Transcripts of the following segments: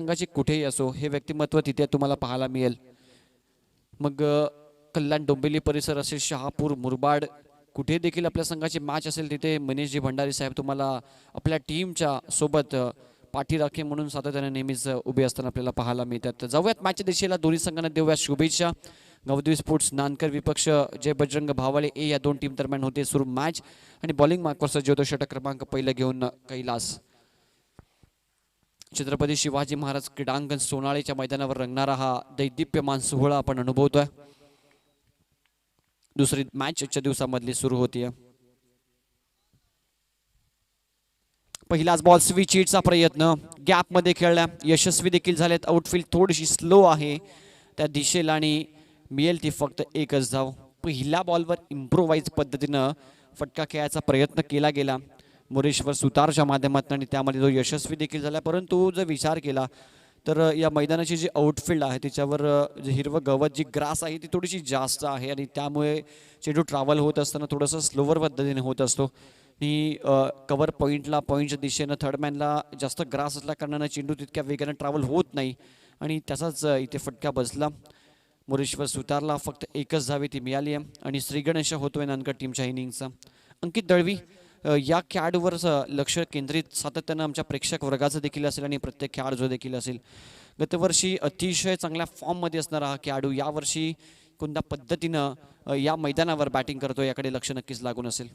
संघाचे कुठेही असो हे व्यक्तिमत्व तिथे तुम्हाला पाहायला मिळेल. मग कल्याण डोंबिवली परिसर असेल, शहापूर, मुरबाड, कुठे देखील आपल्या संघाची मॅच असेल तिथे मनीषजी भंडारी साहेब तुम्हाला आपल्या टीमच्या सोबत पाठीराखे म्हणून सातत्याने नेहमीच उभे असताना आपल्याला पाहायला मिळतात. तर जाऊयात मॅचच्या दिशेला, दोन्ही संघांना देऊया शुभेच्छा. गवदेवी स्पोर्ट्स नानकर विपक्ष जय बजरंग भावाळे ए या दोन टीम दरम्यान होते सुरू मॅच. आणि बॉलिंग मार्कवरचा ज्योतो षटक क्रमांक पहिला घेऊन कैलास. छत्रपती शिवाजी महाराज क्रीडांगण सोनाळेच्या मैदानावर रंगणारा हा दैदिप्यमान सोहळा आपण अनुभवतोय. दुसरी मॅच आजच्या दिवसामधली सुरू होतीये. पहिलाच बॉल स्विच हिटचा प्रयत्न गॅप मध्ये खेळला, यशस्वी देखील झालेत. आउटफील्ड थोडीशी स्लो आहे त्या दिशेला आणि मिळेल ती फक्त एकच धाव. पहिल्या बॉलवर इम्प्रोवाइज पद्धतीनं फटका खेळायचा प्रयत्न केला गेला मोरेश्वर सुतारच्या माध्यमातून आणि त्यामध्ये जो यशस्वी देखील झाला. परंतु जर विचार केला तर या मैदानाची जी आउटफील्ड आहे त्याच्यावर जे हिरवं गवत जी ग्रास आहे ती थोडीशी जास्त आहे आणि त्यामुळे चेंडू ट्रॅव्हल होत असताना थोडंसं स्लोवर पद्धतीने होत असतो. आणि कव्हर पॉईंटच्या दिशेनं थर्डमॅनला जास्त ग्रास असल्या कारणानं चेंडू तितक्या वेगाने ट्रॅव्हल होत नाही आणि त्याचाच इथे फटका बसला. मोरेश्वर सुतारला फक्त एकच धावे ती मिळाली आहे आणि श्रीगणेश होतोय नानकर टीमच्या इनिंगचा. अंकित दळवी या खेळाडूवर लक्ष केंद्रित सातत्यानं आमच्या प्रेक्षक वर्गाचं देखील असेल आणि प्रत्येक खेळाडू देखील असेल. गतवर्षी अतिशय चांगल्या फॉर्ममध्ये असणारा हा खेळाडू यावर्षी कोणत्या पद्धतीनं या मैदानावर बॅटिंग करतो याकडे लक्ष नक्कीच लागून असेल.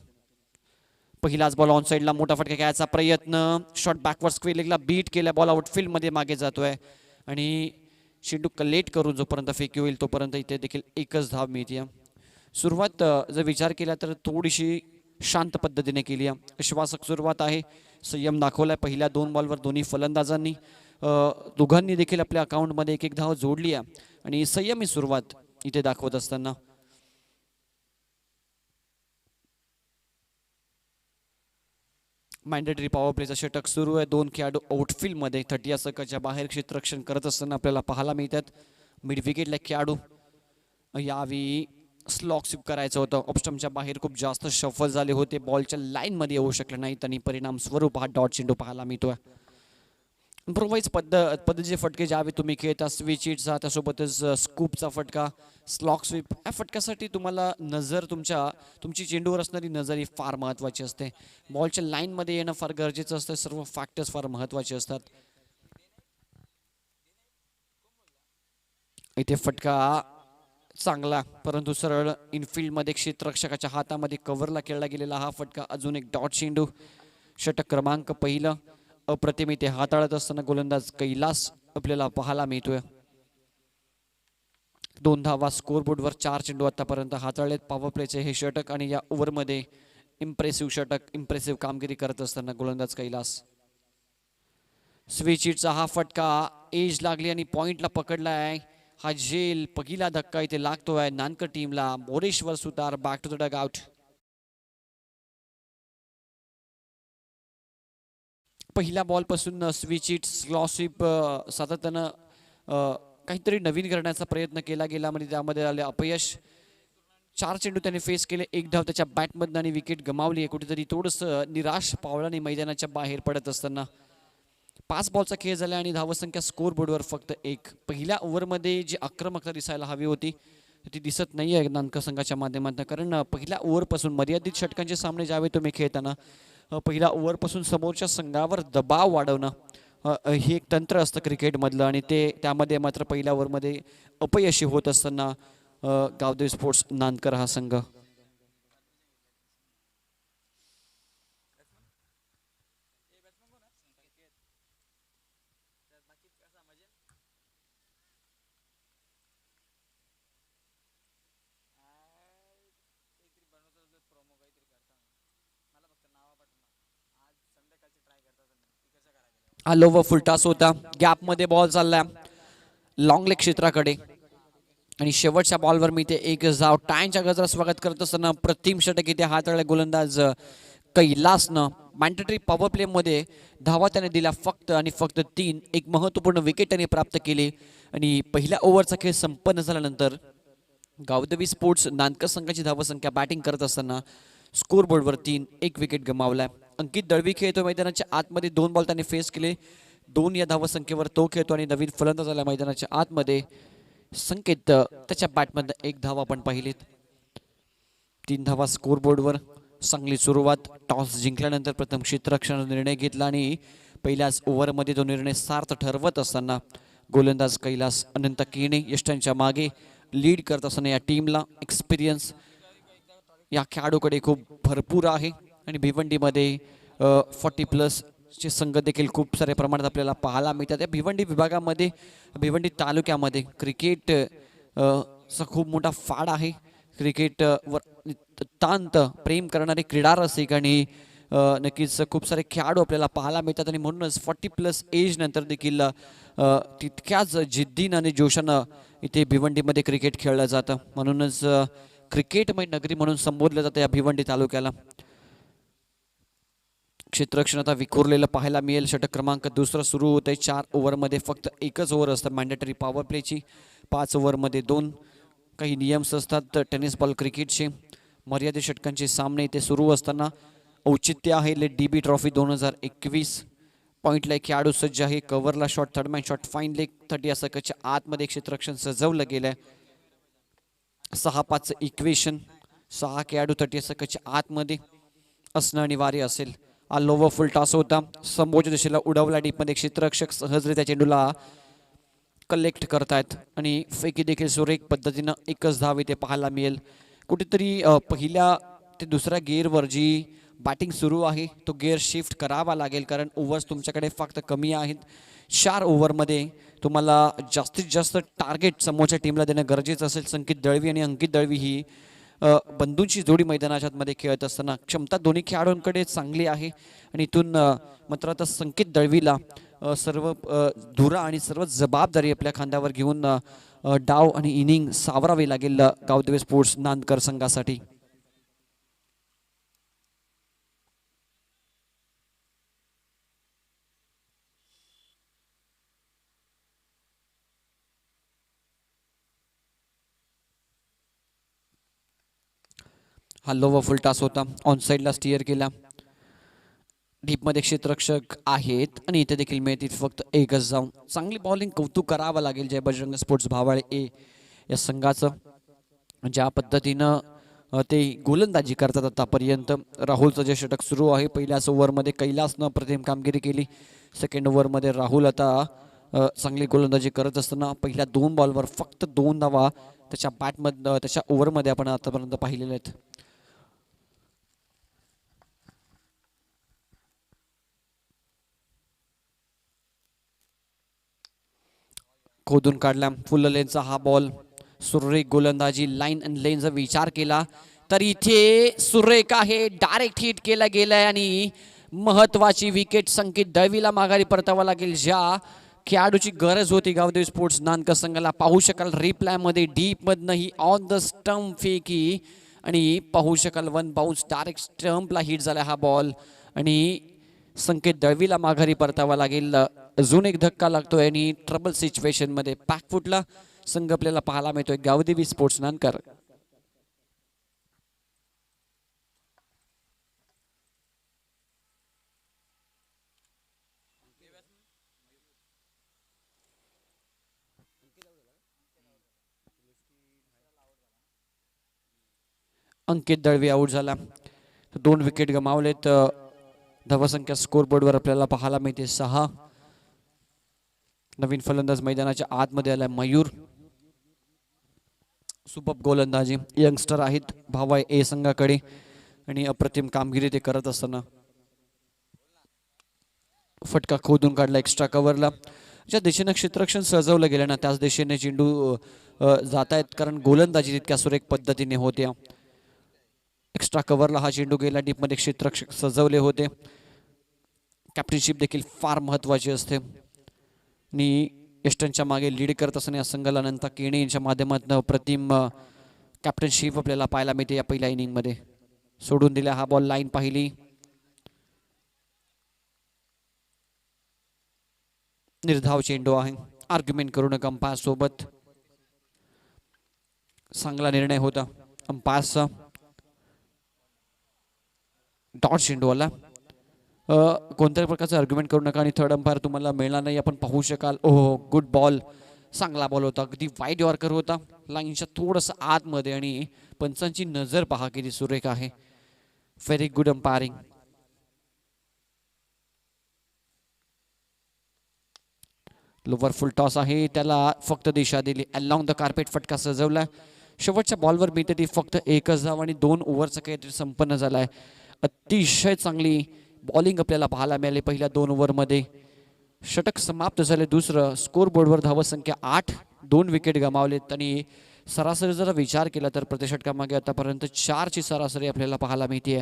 पहिलाच बॉल ऑन साईडला मोठा फटका घ्यायचा प्रयत्न, शॉट बॅकवर्ड स्क्वेअर लेगला बीट केला, बॉल आउटफील्ड मध्ये मागे जातोय आणि चेंडू कलेट करून जोपर्यंत फेकी होईल तोपर्यंत इथे देखील एकच धाव मिळते. सुरुवात जर विचार केला तर थोडीशी शांत पद्धतीने केली आहे, विश्वासक सुरुवात आहे. संयम दाखवलाय पहिल्या दोन बॉलवर दोन्ही फलंदाजांनी, दोघांनी देखील आपल्या अकाउंटमध्ये एक एक धाव जोडली आहे आणि संयमी सुरुवात इथे दाखवत असताना मॅन्डेटरी पॉवर प्लेचा षटक सुरू आहे. दोन खेळाडू आउटफील्ड मध्ये 30 या सकच्या बाहेर क्षेत्ररक्षण करत असताना आपल्याला पाहायला मिळतात. मिड विकेटला खेळाडू यावेळी स्लॉक स्वीप करायचं होतं, ऑप्स्टमच्या बाहेर खूप जास्त शफल झाले होते, बॉलच्या लाईन मध्ये येऊ शकले नाहीत आणि परिणाम स्वरूप हा डॉट चेंडू पाहायला मिळतोय. इम्प्रोवाइज पद्धतीचे फटके ज्यावेळी तुम्ही खेळता, स्विच हिटचा त्यासोबतच स्कूपचा फटका, स्लॉक स्वीप, या फटक्यासाठी तुम्हाला नजर तुमची चेंडूवर असणारी नजर ही फार महत्त्वाची असते. बॉलच्या लाईनमध्ये येणं फार गरजेचं असतं, सर्व फॅक्टर्स फार महत्त्वाचे असतात. इथे फटका चांगला परंतु सरळ इनफिल्डमध्ये क्षेत्ररक्षकाच्या हातामध्ये कव्हरला खेळला गेलेला हा फटका. अजून एक डॉट चेंडू, षटक क्रमांक पहिलं. अप्रतिम इथे हाताळत असताना गोलंदाज कैलास आपल्याला पाहायला मिळतोय. 2 धावा स्कोरबोर्डवर, 4 चेंडू आतापर्यंत हाताळलेत पॉवर प्लेचे हे षटक आणि या ओव्हरमध्ये इम्प्रेसिव्ह षटक, इम्प्रेसिव्ह कामगिरी करत असताना गोलंदाज कैलास. स्विच हिटचा हा फटका एज लागली आणि पॉइंटला पकडलाय. हा झेल पहिला धक्का इथे लागतोय नानकर टीमला. Moreshwar Sutar back to the dugout. पहिल्या बॉल पासून स्विच हिट, स्लॉ स्वीप सातत्यानं काहीतरी नवीन करण्याचा प्रयत्न केला गेला म्हणजे त्यामध्ये आले अपयश. 4 चेंडू त्याने फेस केले, एक धाव त्याच्या बॅटमधनं आणि विकेट गमावली आहे. कुठेतरी थोडंसं निराश पावलाने मैदानाच्या बाहेर पडत असताना 5 बॉलचा खेळ झाला आणि धावसंख्या स्कोर बोर्डवर फक्त 1. पहिल्या ओव्हरमध्ये जी आक्रमकता दिसायला हवी होती ती दिसत नाही आहे नानकर संघाच्या माध्यमातून, कारण पहिल्या ओव्हरपासून मर्यादित षटकांचे सामने ज्यावेळी तुम्ही खेळताना पहिल्या ओव्हरपासून समोरच्या संघावर दबाव वाढवणं हे एक तंत्र असतं क्रिकेटमधलं आणि त्यामध्ये मात्र पहिल्या ओव्हरमध्ये अपयशी होत असताना गावदेवी स्पोर्ट्स नानकर हा संघ आलो व फुलटास होता. गॅपमध्ये बॉल चाललाय लॉंग लेग क्षेत्राकडे आणि शेवटच्या बॉलवर मी ते एक धाव. टायच्या गजरा स्वागत करत असताना प्रतिम षटक इथे हाताळले गोलंदाज कैलासनं. मॅन्डेटरी पॉवर प्ले मध्ये धावा त्याने दिल्या फक्त आणि फक्त 3. एक महत्त्वपूर्ण विकेट त्याने प्राप्त केली आणि पहिल्या ओव्हरचा खेळ संपन्न झाल्यानंतर गावदेवी स्पोर्ट्स नानकर संघाची धावसंख्या बॅटिंग करत असताना स्कोर बोर्डवर 3. एक विकेट गमावलाय. अंकित दळवी खेळतो मैदानाच्या आतमध्ये. 2 बॉल त्याने फेस केले, 2 या धावसंख्येवर तो खेळतो आणि नवीन फलंदाज आला मैदानाच्या आतमध्ये. संकेत त्याच्या बॅटमधनं 1 धाव आपण पाहिलीत. 3 धावा स्कोर बोर्डवर. चांगली सुरुवात. टॉस जिंकल्यानंतर प्रथम क्षेत्ररक्षणाचा निर्णय घेतला आणि पहिल्याच ओव्हरमध्ये तो निर्णय सार्थ ठरवत असताना गोलंदाज कैलास अनंत केणे यष्टांच्या मागे लीड करत असताना या टीमला एक्सपिरियन्स या खेळाडूकडे खूप भरपूर आहे आणि भिवंडीमध्ये 40+ चे संघ देखील खूप साऱ्या प्रमाणात आपल्याला पाहायला मिळतात. या भिवंडी विभागामध्ये भिवंडी तालुक्यामध्ये क्रिकेट चा खूप मोठा फाड आहे. क्रिकेट वर तांत प्रेम करणारे क्रीडा रसिक आणि नक्कीच खूप सारे खेळाडू आपल्याला पाहायला मिळतात आणि म्हणूनच 40+ एज नंतर देखील तितक्याच जिद्दीनं आणि जोशानं इथे भिवंडीमध्ये क्रिकेट खेळलं जातं. म्हणूनच क्रिकेटमय नगरी म्हणून संबोधलं जातं या भिवंडी तालुक्याला. क्षेत्ररक्षण आता विखुरलेलं पाहायला मिळेल. षटक क्रमांक 2 सुरू होत आहे. 4 ओव्हरमध्ये फक्त एकच ओव्हर असतं मॅन्डेटरी पॉवर प्लेची. 5 ओव्हरमध्ये 2 काही नियम्स असतात टेनिस बॉल क्रिकेटचे. मर्यादित षटकांचे सामने इथे सुरू असताना औचित्य आहे लेट DB ट्रॉफी 2021. पॉईंटला एक खेळाडू सज्ज आहे. कव्हरला shot, third man shot, fine leg 30 या सकच्या आतमध्ये क्षेत्ररक्षण सजवलं गेलंय. 6-5 इक्वेशन. 6 खेळाडू 30 या सकच्या आतमध्ये असणं अनिवार्य असेल. हा लोवर फुल टॉस होता. समोरच्या दिशेला उडवला डीपमध्ये. क्षेत्ररक्षक सहजरित्या चेंडूला कलेक्ट करतायत आणि फेकी देखील सुरेख पद्धतीनं एकच धाव इथे पाहायला मिळेल. कुठेतरी पहिल्या ते दुसऱ्या गिअरवर जी बॅटिंग सुरू आहे तो गिअर शिफ्ट करावा लागेल कारण ओव्हर्स तुमच्याकडे फक्त कमी आहेत. 4 ओव्हरमध्ये तुम्हाला जास्तीत जास्त टार्गेट समोरच्या टीमला देणं गरजेचं असेल. संकेत दळवी आणि अंकित दळवी ही बंधूंची जोडी मैदानाच्या मध्ये खेळत असताना क्षमता दोन्ही खेळाडूंकडे चांगली आहे आणि इथून मात्र आता संकेत दळवीला सर्व धुरा आणि सर्व जबाबदारी आपल्या खांद्यावर घेऊन डाव आणि इनिंग सावरावी लागेल गावदेवी स्पोर्ट्स नांदकर संघासाठी. हा लोवर फुल टॉस होता. ऑन साईडला स्टिअर केला. डीपमध्ये क्षेत्ररक्षक आहेत आणि इथे देखील मिळतील फक्त एकच जाऊन. चांगली बॉलिंग कौतुक करावं लागेल जय बजरंग स्पोर्ट्स भावाळे ए या संघाचं. ज्या पद्धतीनं ते गोलंदाजी करतात आतापर्यंत. राहुलचं जे षटक सुरू आहे पहिल्याच ओव्हरमध्ये कैलासनं प्रथम कामगिरी केली. सेकंड ओव्हरमध्ये राहुल आता चांगली गोलंदाजी करत असताना पहिल्या 2 बॉलवर फक्त 2 धावा त्याच्या बॅटमध्ये त्याच्या ओव्हरमध्ये आपण आतापर्यंत पाहिलेल्या आहेत. खोदून काढला फुल लेनचा हा बॉल. सुरेख गोलंदाजी लाईन अँड लेनचा विचार केला तर इथे सुरेख आहे. डायरेक्ट हिट केला गेलाय आणि महत्वाची विकेट संकेत दळवीला माघारी परतावा लागेल. ज्या खेळाडूची गरज होती गावदेवी स्पोर्ट्स नांदकर संघाला. पाहू शकाल रिप्लाय मध्ये डीप मधनं ही ऑन द स्टंप फेकी आणि पाहू शकाल 1 बाउन्स डायरेक्ट स्टंपला हिट झाला हा बॉल आणि संकेत दळवीला माघारी परतावा लागेल. अजून एक धक्का लागतोय आणि ट्रबल सिच्युएशन मध्ये बॅकफुटला संघ आपल्याला पाहायला मिळतोय गावदेवी स्पोर्ट्स नांदकर. अंकित दळवी आउट झाला. 2 विकेट गमावलेत. धावसंख्या स्कोर बोर्डवर आपल्याला पाहायला मिळते 6. नवीन फलंदाज मैदानाच्या आतमध्ये आलाय मयूर. सुपर गोलंदाजी यंगस्टर आहेत भावाय ए संघाकडे आणि अप्रतिम कामगिरी ते करत असताना फटका खोदून काढला एक्स्ट्रा कव्हरला. ज्या दिशेने क्षेत्ररक्षण सजवलं गेलं ना त्याच दिशेने चेंडू जात आहेत कारण गोलंदाजी तितक्या सुरेख पद्धतीने होत्या. एक्स्ट्रा कव्हरला हा चेंडू गेला. डीपमध्ये क्षेत्ररक्षक सजवले होते. कॅप्टनशिप देखील फार महत्वाची असते आणि यष्टांच्या मागे लीड करत असताना या संघाला अनंत केणे यांच्या माध्यमातून अप्रतिम कॅप्टनशिप आपल्याला पाहायला मिळते. या पहिल्या इनिंगमध्ये सोडून दिला हा बॉल. लाईन पाहिली. निर्धाव चेंडू आहे. आर्ग्युमेंट करू नका अंपायर सोबत. चांगला निर्णय होता अंपायरचा. डॉट चेंडू आला. कोणत्याही प्रकारचं आर्ग्युमेंट करू नका आणि थर्ड अंपायर तुम्हाला मिळणार नाही. आपण पाहू शकाल. ओहो, गुड बॉल, चांगला बॉल होता, अगदी वाईड यॉर्कर होता, लाईनच्या थोडंसं आतमध्ये. आणि पंचांची नजर पहा किती सुरेख आहे. Very good umpiring. लोवर फुल टॉस आहे, त्याला फक्त दिशा दिली. अलॉंग द कार्पेट फटका सजवला. शेवटच्या बॉलवर मिळते ती फक्त एकच धाव आणि 2 ओव्हरचं काहीतरी संपन्न झालाय. अतिशय चांगली बॉलिंग आपल्याला पाहायला मिळाली पहिल्या 2 ओव्हरमध्ये. षटक समाप्त झाले. दुसरं स्कोर बोर्डवर धावसंख्या 8, 2 विकेट गमावलेत आणि सरासरी जर विचार केला तर प्रतिषटकामागे आतापर्यंत 4ची सरासरी आपल्याला पाहायला मिळते.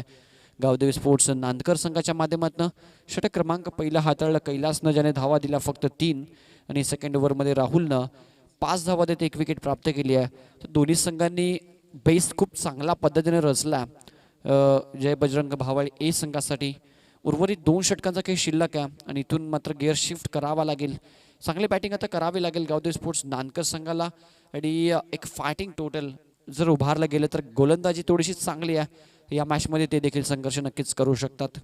गावदेवी स्पोर्ट्स नांदकर संघाच्या माध्यमातून षटक क्रमांक पहिला हाताळला कैलासनं, ज्याने धावा दिला फक्त 3 आणि सेकंड ओव्हरमध्ये राहुलनं 5 धावा देत 1 विकेट प्राप्त केली आहे. तर दोन्ही संघांनी बेस खूप चांगल्या पद्धतीने रचला. जय बजरंग भावाळी ए संघासाठी उर्वरित 2 षटकांचा काही शिल्लक आहे आणि इथून मात्र गिअर शिफ्ट करावा लागेल. चांगली बॅटिंग आता करावी लागेल गावदेवी स्पोर्ट्स नांदकर संघाला आणि एक फायटिंग टोटल जर उभारलं गेलं तर गोलंदाजी थोडीशी चांगली आहे. या मॅचमध्ये ते देखील संघर्ष नक्कीच करू शकतात.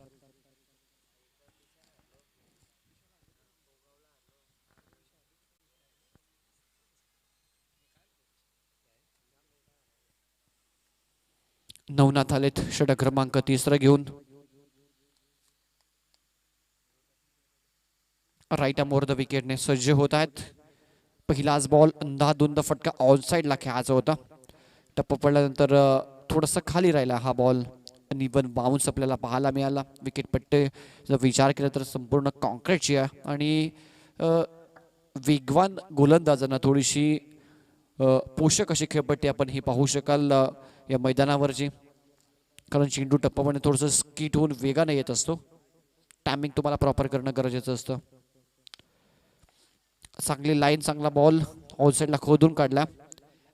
नवनाथ आलेत षटक क्रमांक 3 घेऊन. राईट मोर द विकेटने सज्ज होत आहेत. पहिलाच बॉल अंधाधुंद फटका ऑन साईडला खेळायचा होता. टप्प पडल्यानंतर थोडासा खाली राहिला हा बॉल आणि वन बाउन्स आपल्याला पाहायला मिळाला. विकेट पट्टे जर विचार केला तर संपूर्ण कॉन्क्रीटची आहे आणि वेगवान गोलंदाजांना थोडीशी पोषक अशी खेळपट्टी आपण ही पाहू शकाल या मैदानावरची. कारण चेंडू टप्पामध्ये थोडंसं स्कीट होऊन वेगाने येत असतो. टायमिंग तुम्हाला प्रॉपर करणं गरजेचं असतं. चांगली लाईन, चांगला बॉल आउटसाईडला खोदून काढला.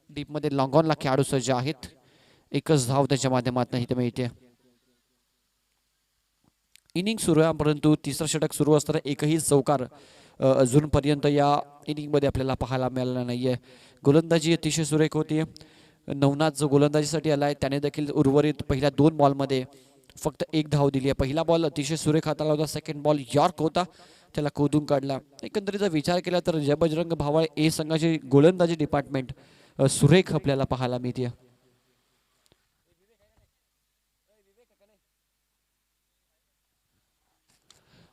डीपमध्ये लॉंग ऑनला खेळाडू सज्ज आहेत. एकच धाव त्याच्या माध्यमातून इथे मिळते. इनिंग सुरू आहे परंतु तिसरं षटक सुरू असताना एकही चौकार अजूनपर्यंत या इनिंगमध्ये आपल्याला पाहायला मिळाला नाहीये. गोलंदाजी अतिशय सुरेख होती. नवनाथ जो गोलंदाजीसाठी आलाय त्याने देखील उर्वरित पहिल्या 2 बॉलमध्ये फक्त 1 धाव दिली आहे. पहिला बॉल अतिशय सुरेख हाताला होता. सेकंड बॉल यॉर्क होता, त्याला खोदून काढला. एकंदरीत जर विचार केला तर जय बजरंग भावाळे ए संघाची गोलंदाजी डिपार्टमेंट सुरेख आपल्याला पाहायला मिळते.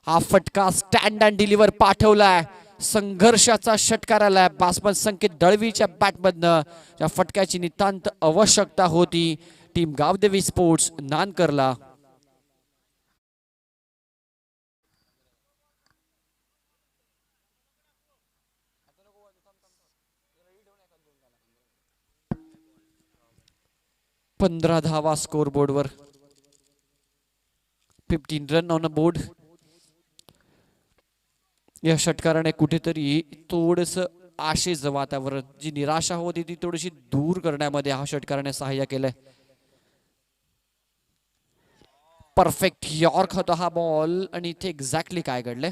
हा फटका स्टँड अँड डिलिव्हर पाठवलाय. संघर्षाचा षटकार आलाय. बासमन संकेत दळवीच्या बॅटमधनं या फटक्याची नितांत आवश्यकता होती टीम गावदेवी स्पोर्ट्स नानकरला. पंधरा धावा स्कोर बोर्डवर. 15 रन ऑन अ बोर्ड. या षटकाराने कुठेतरी थोडस आशेचं वातावरण, जी निराशा होती ती थोडीशी दूर करण्यामध्ये हा षटकाराने सहाय्य केलंय. परफेक्ट यॉर्क होता हा बॉल आणि इथे एक्झॅक्टली काय घडलंय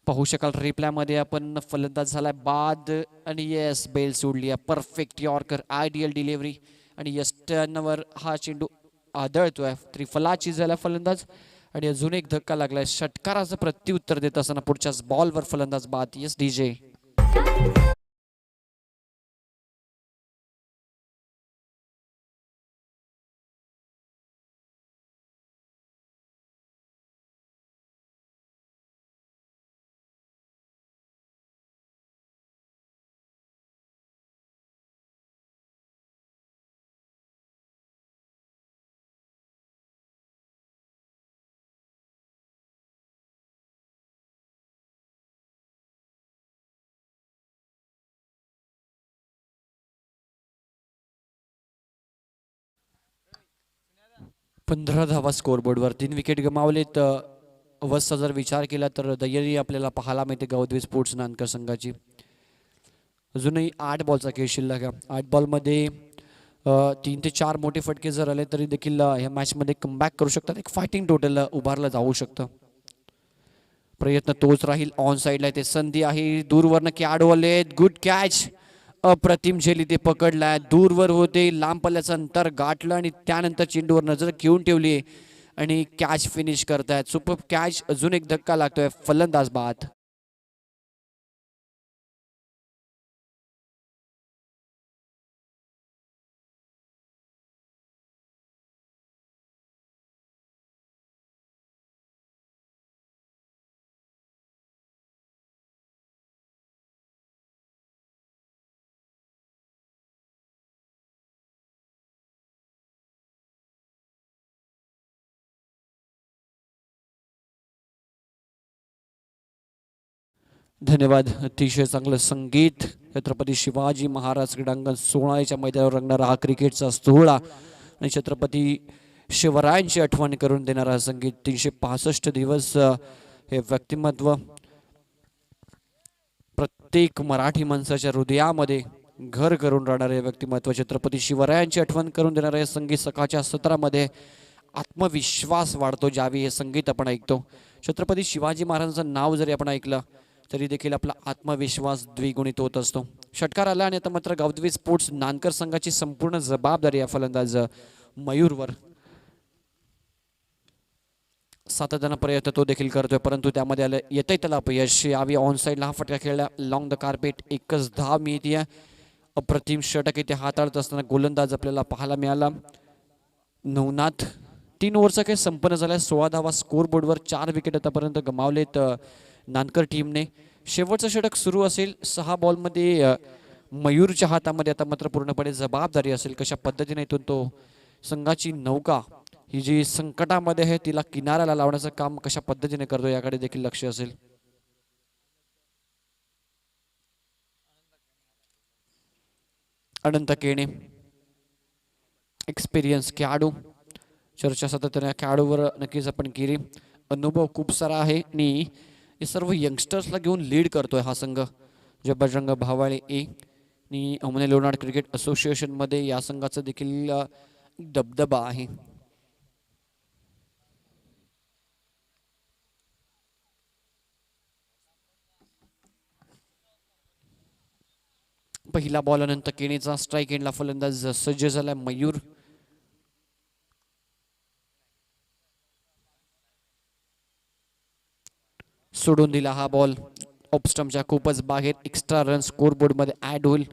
पाहू शकाल रिप्लायमध्ये आपण. फलंदाज झालाय बाद आणि येस बेल सोडली. परफेक्ट यॉर्कर, आयडियल डिलिव्हरी आणि यस टर्नवर हा चेंडू आदळतोय. त्रिफलाची झाला फलंदाज आणि अजून एक धक्का लागलाय. षटकाराचं प्रत्युत्तर देत असताना पुढच्याच बॉलवर फलंदाज बाद. Yes DJ. 15 धावा स्कोरबोर्डवर. 3 विकेट गमावलेत. अवस्था जर विचार केला तर दयनीय आपल्याला पाहायला मिळते गावदेवी स्पोर्ट्स नानकर संघाची. अजूनही 8 बॉलचा खेळ शिल्लक आहे. 8 बॉलमध्ये 3 ते 4 मोठे फटके जर आले तरी देखील ह्या मॅचमध्ये कमबॅक करू शकतात. एक फायटिंग टोटल उभारलं जाऊ शकतं. प्रयत्न तोच राहील. ऑन साईडला ते संधी आहे. दूरवरनं खेळाडू आलेत. Good catch. अप्रतिम झेली ते पकडलाय. दूरवर होते, लांब पल्ल्याचं अंतर गाठलं आणि त्यानंतर चेंडूवर नजर घेऊन ठेवली आणि कॅच फिनिश करतायत. Super catch. अजून एक धक्का लागतोय. फलंदाज बाद. धन्यवाद. अतिशय चांगलं संगीत. छत्रपती शिवाजी महाराज क्रीडांगण सोळाच्या मैदानावर रंगणारा हा क्रिकेटचा सोहळा आणि छत्रपती शिवरायांची आठवण करून देणारा संगीत. 365 दिवस हे व्यक्तिमत्व प्रत्येक मराठी माणसाच्या हृदयामध्ये घर करून राहणारे व्यक्तिमत्व. छत्रपती शिवरायांची आठवण करून देणारे हे संगीत सकाळच्या सत्रामध्ये आत्मविश्वास वाढतो ज्यावेळी हे संगीत आपण ऐकतो. छत्रपती शिवाजी महाराजांचं नाव जरी आपण ऐकलं तरी देखील आपला आत्मविश्वास द्विगुणित होत असतो. षटकार आला आणि आता मात्र गावदेवी स्पोर्ट्स नानकर संघाची संपूर्ण जबाबदारी या फलंदाज मयूरवर. सातत्यानं प्रयत्न तो देखील करतोय परंतु त्यामध्ये आलं येतंय त्याला अपयश. यावी ऑन साईडला हा फटका खेळला. Long the carpet. एकच धाव मिळते. अप्रतिम षटक इथे हाताळत असताना गोलंदाज आपल्याला पाहायला मिळाला नवनाथ. 3 ओव्हरचा काही संपन्न झाला. 16 धावा स्कोर बोर्डवर. 4 विकेट आतापर्यंत गमावलेत नानकर टीमने. शेवटचं षटक सुरू असेल. 6 बॉलमध्ये मयूरच्या हातामध्ये आता मात्र पूर्णपणे जबाबदारी असेल कशा पद्धतीने इथून तो संघाची नौका ही जी संकटामध्ये आहे तिला किनाऱ्याला लावण्याचं काम कशा पद्धतीने करतो याकडे देखील लक्ष असेल. अनंत केणे एक्सपिरियन्स खेळाडू. चर्चा सातत्याने खेळाडूवर नक्कीच आपण केली. अनुभव खूप सारा आहे आणि हे सर्व यंगस्टर्सला घेऊन लीड करतोय हा संघ. जे बजरंग भावाळे ए आणि अमने लोणार्ड क्रिकेट असोसिएशनमध्ये या संघाचा देखील दबदबा आहे. पहिला बॉल अनंत केणेचा. स्ट्राईक एंडला फलंदाज सज्ज झाला मयूर. सोडून दिला हा बॉल. ऑफस्टम्पच्या खूपच बाहेर. एक्स्ट्रा रन स्कोर बोर्ड मध्ये ऍड होईल.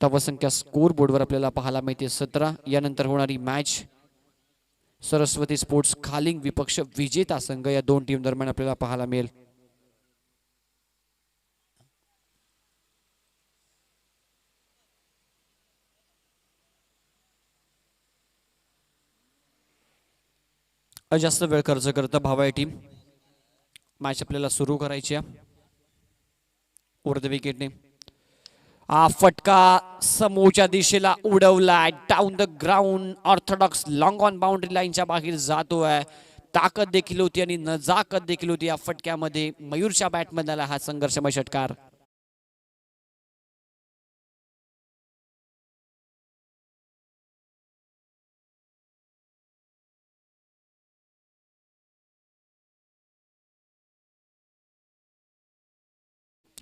धावसंख्या स्कोर बोर्डवर आपल्याला पाहायला मिळते 17. यानंतर होणारी मॅच सरस्वती स्पोर्ट्स खालिंग विपक्ष विजेता संघ या दोन टीम दरम्यान आपल्याला पाहायला मिळेल. जास्त वेळ खर्च करता भावाई टीम. मॅच आपल्याला सुरू करायची आहे. ओव्हर द विकेटने हा फटका समोरच्या दिशेला उडवलाय. Down the ground. Orthodox long on boundary लाईनच्या बाहेर जातोय. ताकद देखील होती आणि नजाकत देखील होती या फटक्यामध्ये. मयूरच्या बॅटमध्ये आला हा संघर्षमय षटकार.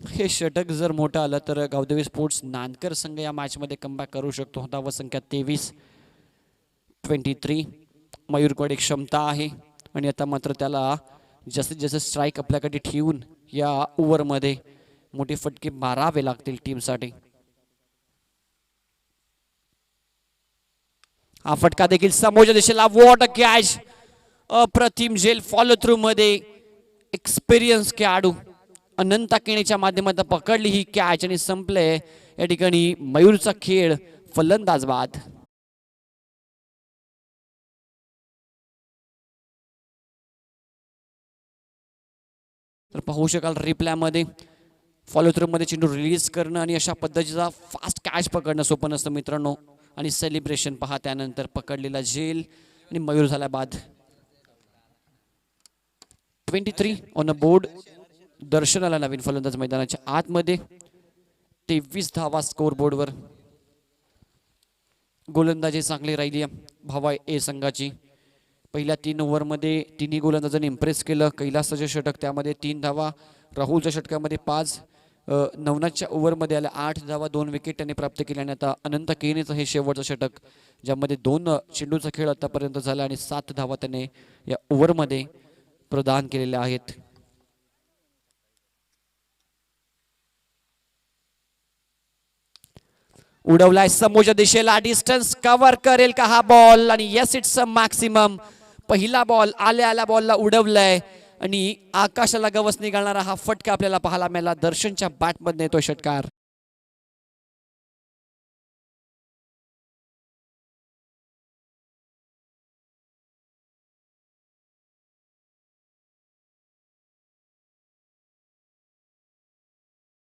हे षटक जर मोठं आलं तर गावदेवी स्पोर्ट्स नानकर संघ या मॅच मध्ये कमबॅक करू शकतो. धावसंख्या 23 मयूरकडे क्षमता आहे आणि आता मात्र त्याला जास्तीत जास्त स्ट्राईक आपल्याकडे ठेवून या ओव्हरमध्ये मोठे फटके मारावे लागतील टीमसाठी. हा फटका देखील समोरच्या दिशेला. What a catch. अप्रतिम झेल फॉलो थ्रू मध्ये. एक्सपिरियन्स खेळाडू अनंता केणेच्या माध्यमातून पकडली ही कॅच आणि संपले या ठिकाणी मयूरचा खेळ. फलंदाज बाद. तर पाहू शकाल रिप्लायमध्ये फॉलो थ्रू मध्ये चेंडू रिलीज करणं आणि अशा पद्धतीचा फास्ट कॅच पकडणं सोपं नसतं मित्रांनो. आणि सेलिब्रेशन पहा त्यानंतर पकडलेला झेल आणि मयूर झाला बाद. 23 ऑन अ बोर्ड. दर्शनाला नवीन फलंदाज मैदानाच्या आतमध्ये. 23 धावा स्कोर बोर्डवर. गोलंदाजी चांगली राहिली भावाई ए संघाची. पहिल्या 3 ओव्हरमध्ये तिन्ही गोलंदाजांनी इम्प्रेस केलं. कैलासाचे षटक त्यामध्ये 3 धावा. राहुलच्या षटकामध्ये 5. नवनाथच्या ओव्हरमध्ये आल्या 8 धावा 2 विकेट त्यांनी प्राप्त केल्या आणि आता अनंत केनेचं हे शेवटचं षटक ज्यामध्ये 2 चेंडूचा खेळ आतापर्यंत झाला आणि 7 धावा त्याने या ओव्हरमध्ये प्रदान केलेल्या आहेत. उडवलाय समोरच्या दिशेला, डिस्टन्स कव्हर करेल का हा बॉल आणि येस इट्स अ मॅक्सिमम. पहिला बॉल आल्या बॉलला उडवलाय आणि आकाशाला गवसणी घालणारा हा फटका आपल्याला पाहायला मिळाला. दर्शनच्या बॅटमध्ये येतोय षटकार.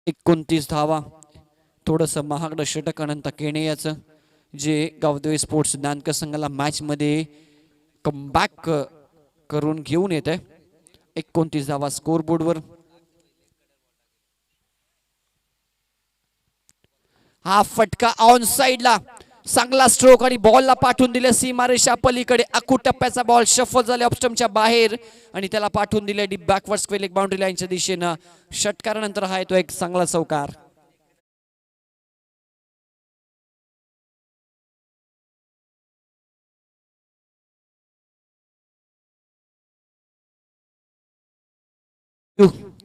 एकोणतीस धावा, थोडंसं महागडं षटक अनंत केणे याचं, जे गावदेवी स्पोर्ट्स नानकर संघाला मॅचमध्ये कमबॅक करून घेऊन येत आहे. 29 धावा स्कोर बोर्डवर. हा फटका ऑन साइडला, चांगला स्ट्रोक आणि बॉलला पाठवून दिले सीमारेषा पलीकडे. अकू टप्प्याचा बॉल शफल झाले ऑफस्टमच्या बाहेर आणि त्याला पाठवून दिले deep backward square leg boundary लाईनच्या दिशेनं. षटकारानंतर हा येतो एक चांगला चौकार.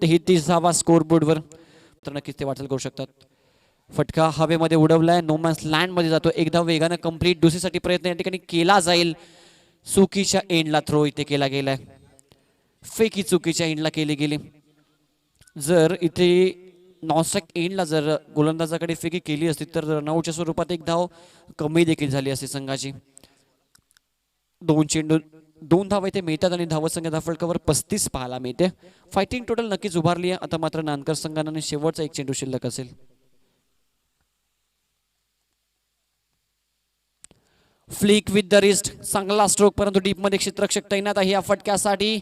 ही 30 धावा स्कोर बोर्डवर, तर नक्कीच ते वाटचाल करू शकतात. फटका हवेमध्ये उडवलाय, नोमॅन्स लँड मध्ये जातो. एकदा वेगानं कंप्लीट दुसरीसाठी प्रयत्न या ठिकाणी केला जाईल. चुकीच्या एंडला थ्रो इथे केला गेलाय. फेकी चुकीच्या एंडला केली गेली. जर इथे नॉनस्ट्राइक एंडला जर गोलंदाजाकडे फेकी केली असती तर रनआउटच्या स्वरूपात एक धाव कमी देखील झाली असती संघाची. 2 चेंडू 2 धावा इथे मिळतात आणि धावसंख्या फलकावर 35 पाहायला मिळते. फायटिंग टोटल नक्कीच उभारली आहे. आता मात्र नानकर संघाने शेवटचा एक चेंडू शिल्लक असेल. फ्लिक विथ द रिस्ट, चांगला स्ट्रोक परंतु डीप मध्ये क्षेत्ररक्षक तैनात आहे या फटक्यासाठी.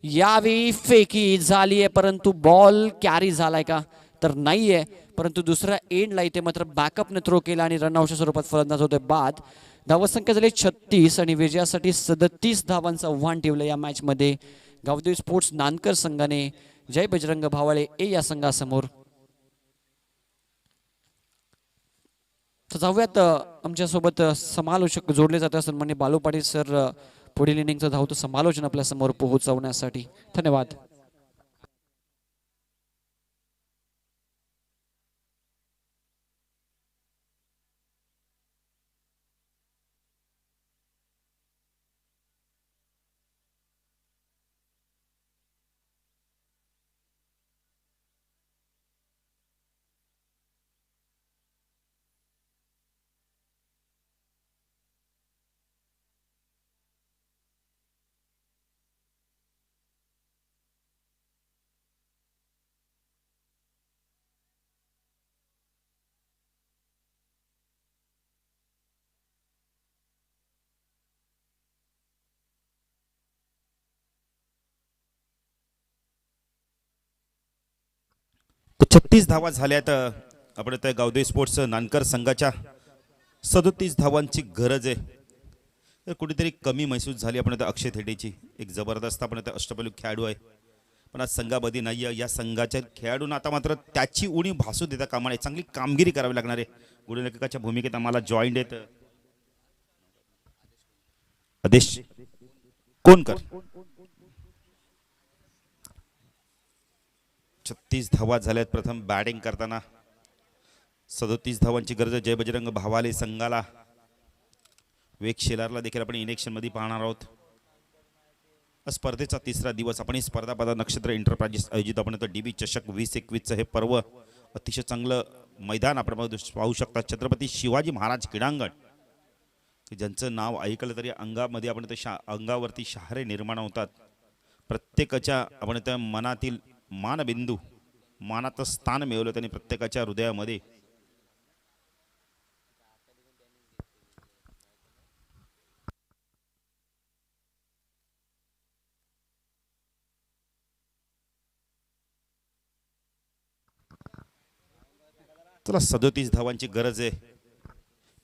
यावेळी फेकी झाली आहे परंतु बॉल कॅरी झालाय का तर नाहीये, परंतु दुसऱ्या एंडला इथे मात्र बॅकअपने थ्रो केला आणि रनआउटच्या स्वरूपात फलंदाज होतोय बाद. धावसंख्या झाली 36 आणि विजयासाठी 37 धावांचं आव्हान ठेवलं या मॅच मध्ये गावदेवी स्पोर्ट्स नानकर संघाने. जय बजरंग भावाळे ए या संघासमोर. तर जाऊयात आमच्यासोबत समालोचक जोडले जातात सन्माननीय बालू पाटील सर पुढील इनिंगचं धावतं समालोचन आपल्या समोर पोहोचवण्यासाठी. धन्यवाद. तर 36 धावा झाल्यात. आपण त्या गावदेवी स्पोर्ट्स नानकर संघाच्या 37 धावांची गरज आहे. तर कुठेतरी कमी महसूस झाली आपण त्या अक्षय थेटेची. एक जबरदस्त आपण त्या अष्टपैलू खेळाडू आहे, पण आज संघामध्ये नाही आहे. या संघाच्या खेळाडूंना आता मात्र त्याची उणीव भासू देता कामा नये. चांगली कामगिरी करावी लागणार आहे. गुणलेखकाच्या भूमिकेत आम्हाला जॉईंट आहेत आदेश कोणकर. 36 धावा झाल्यात. प्रथम बॅटिंग करताना 37 धावांची गरज जय बजरंग भावाले संघाला. वेग शेलारला देखील आपण इलेक्शन मध्ये पाहणार आहोत. स्पर्धेचा तिसरा दिवस. आपण स्पर्धा पदा नक्षत्र एंटरप्राइजेस आयोजित आपण डीबी चषक 2021 हे पर्व अतिशय चांगलं मैदान आपण पाहू शकता. छत्रपती शिवाजी महाराज क्रीडांगण, ज्यांचं नाव ऐकलं तरी अंगामध्ये आपण अंगावरती शहारे निर्माण होतात. प्रत्येकाच्या आपण त्या मनातील मानबिंदू, मानाचं स्थान मिळवलं त्यांनी प्रत्येकाच्या हृदयामध्ये. चला 37 धावांची गरज आहे.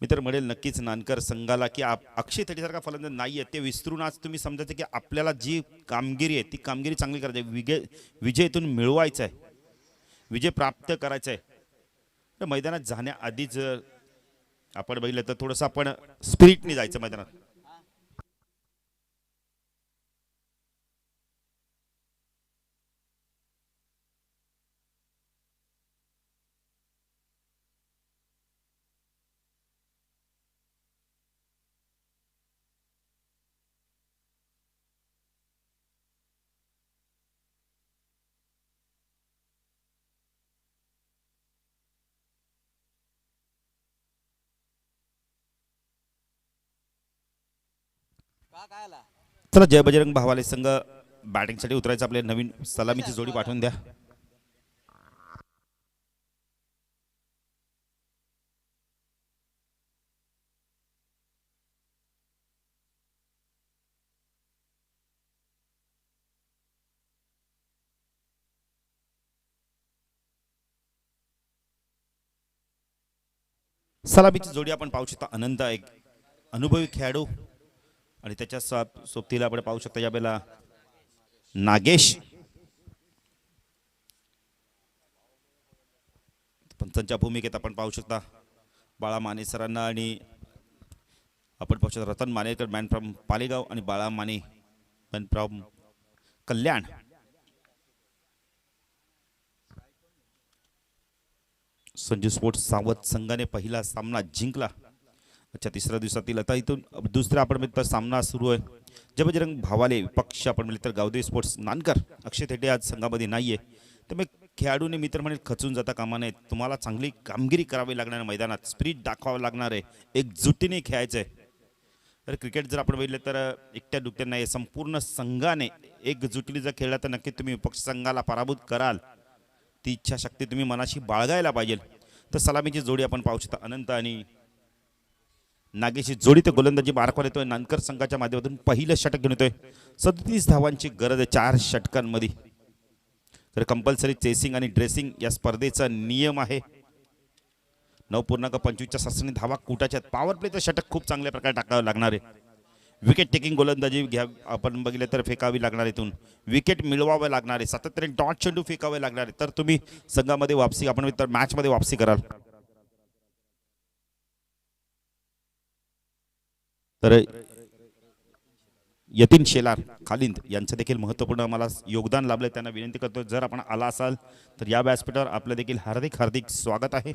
मी तर म्हणेल नक्कीच नानकर संघाला की अक्षय थेटेसारखा फलंदाज नाही आहे ते विसरून आज तुम्ही समजायचं की आपल्याला जी कामगिरी आहे ती कामगिरी चांगली करायची आहे. विजय इथून मिळवायचा आहे. विजय प्राप्त करायचा आहे तर मैदानात जाण्याआधीच आपण बघितलं तर थोडंसं आपण स्पिरिटने जायचं मैदानात. चला जय बजरंग भावाले संघ बॅटिंगसाठी उतरायचं. आपल्या नवीन सलामीची जोडी पाठवून द्या. सलामीची जोडी आपण पाहू शकता. अनंत एक अनुभवी खेळाडू आणि त्याच्या सोबतीला आपण पाहू शकता यावेळेला नागेश. पंचांच्या भूमिकेत आपण पाहू शकता बाळा माने सरांना आणि आपण पाहू शकता रतन मानेकर मॅन फ्रॉम पालेगाव आणि बाळा Mane man from Kalyan. Sanju sports सावत संघाने पहिला सामना जिंकला. अच्छा तिसऱ्या दिवसातील आता इथून दुसरा आपण मित्र सामना सुरू आहे. जय बजरंग भावाले विपक्ष आपण मित्र गावदेव स्पोर्ट्स नानकर. अक्षय थेटे आज संघामध्ये नाहीये त्यामुळे खेळाडूने मित्र म्हणे खचून जाता कामा नये. तुम्हाला चांगली कामगिरी करावी लागणार आहे. मैदानात स्पिरिट दाखवावं लागणार आहे. एकजुटीने खेळायचं आहे. तर क्रिकेट जर आपण बघितलं तर एकट्या दुकट्या नाही संपूर्ण संघाने एकजुटीने जर खेळला तर नक्की तुम्ही विपक्ष संघाला पराभूत कराल. ती इच्छाशक्ती तुम्ही मनाशी बाळगायला पाहिजे. तर सलामीची जोडी आपण पाहू शकता अनंत आणि नागेशची जोडी ते गोलंदाजी मार्कवर येतोय. नानकर संघाच्या माध्यमातून पहिलं षटक घेऊन येतोय. 37 धावांची गरज आहे 4 षटकांमध्ये. तर कंपल्सरी चेसिंग आणि ड्रेसिंग या स्पर्धेचा नियम आहे. 9.25च्या सरासरी धावा कुटाच्या पॉवर प्लेचं षटक खूप चांगल्या प्रकारे टाकावं लागणार आहे. विकेट टेकिंग गोलंदाजी घ्या आपण बघितलं तर फेकावी लागणार इथून. विकेट मिळवावे लागणार आहे. सातत्याने डॉट चेंडू फेकावे लागणार आहे तर तुम्ही संघामध्ये वापसी आपण तर मॅचमध्ये वापसी कराल. तर यतीन शेलार खालिंद यांचं देखील महत्त्वपूर्ण मला योगदान लाभलंय. त्यांना विनंती करतो जर आपण आला असाल तर या व्यासपीठावर आपलं देखील हार्दिक हार्दिक स्वागत आहे.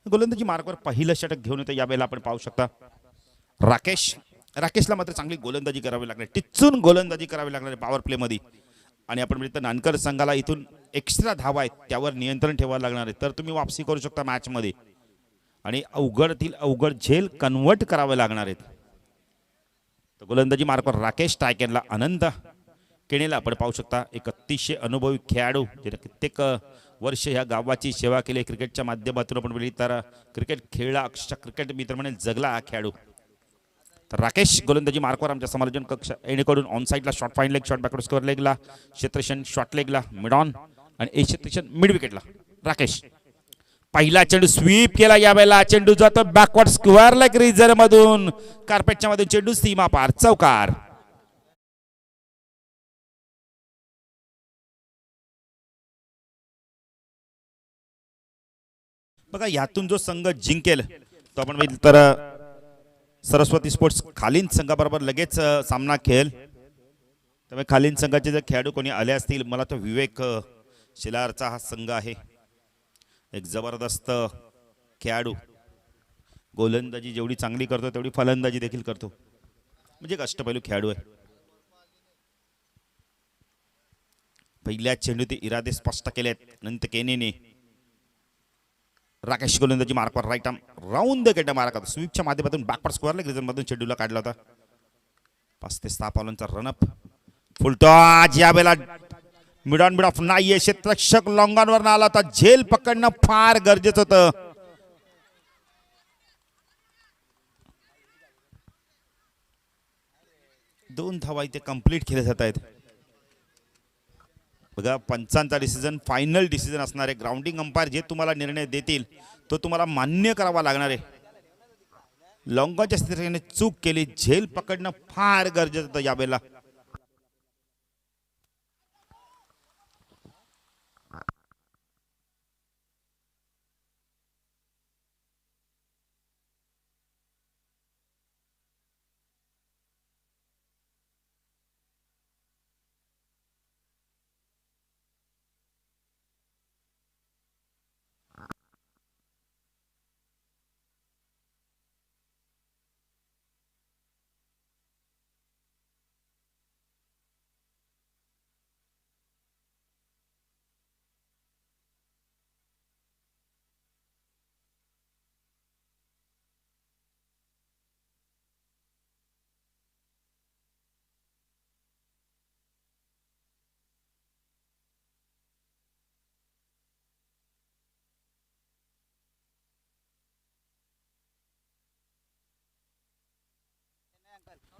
गोलंदाजी मार्कवर पहिलं षटक घेऊन येतं. यावेळेला आपण पाहू शकता राकेशला मात्र चांगली गोलंदाजी करावी लागणार. टिचून गोलंदाजी करावी लागणार आहे पॉवर प्लेमध्ये. आणि आपण म्हणतो नानकर संघाला इथून एक्स्ट्रा धावा आहेत त्यावर नियंत्रण ठेवायला लागणार आहे तर तुम्ही वापसी करू शकता मॅचमध्ये. आणि अवघडतील अवघड झेल कन्वर्ट करावे लागणार आहेत. तर गोलंदाजी मार्कवर राकेश टायकेनला अनंत केणेला आपण पाहू शकता. एक अतिशय अनुभवी खेळाडू ज्याने कित्येक वर्ष ह्या गावाची सेवा केली क्रिकेटच्या माध्यमातून. आपण बोलली तर क्रिकेट खेळला अक्षरशः क्रिकेट मित्र म्हणे जगला हा खेळाडू. तर राकेश गोलंदाजी मार्कवर आमच्या समालोचन कक्ष येणेकडून ऑन साईडला short fine leg short backward square लेगला क्षेत्रशन शॉर्ट लेगला मिड ऑन आणि ए क्षेत्रशन मिड विकेटला राकेश. पहिला चेंडू स्वीप केला. यावेळेला चेंडू जातो बॅकवर्ड स्क्वेअर लेग रिझर्व मधून कार्पेटच्या मधून चेंडू सीमा पार चौकार. बघा यातून जो संघ जिंकेल तो आपण बघितलं तर सरस्वती स्पोर्ट्स खालीन संघाबरोबर लगेच सामना खेळेल. त्यामुळे खालीन संघाचे जर खेळाडू कोणी आले असतील मला तो विवेक शिलारचा हा संघ आहे. एक जबरदस्त खेळाडू गोलंदाजी जेवढी चांगली करतो तेवढी फलंदाजी देखील करतो. म्हणजे एक अष्टपैलू खेळाडू आहे. पहिल्या चेंडू ते इरादे स्पष्ट केलेत. नंतर केनेने राकेश गोलंदाजी मार्कवर right arm round the mark होता. स्वीपच्या माध्यमातून बॅकवर्ड स्क्वेअर लेग रिझन मधून चेंडूला काढला होता. 5 ते 6 बॉलांचा रनअप फुलटॉच. यावेळेला मिड ऑन मिड ऑफ नाहीये. क्षेत्ररक्षक लॉंगॉनवर आला होता. झेल पकडणं फार गरजेचं होतं. दोन धावा इथे कंप्लीट केले जात आहेत. बघा पंचांचा डिसिजन फायनल डिसिजन असणार आहे. ग्राउंडिंग अंपायर जे तुम्हाला निर्णय देतील तो तुम्हाला मान्य करावा लागणार आहे. लॉंगॉनच्या स्थितीने चूक केली. झेल पकडणं फार गरजेचं होतं यावेळेला.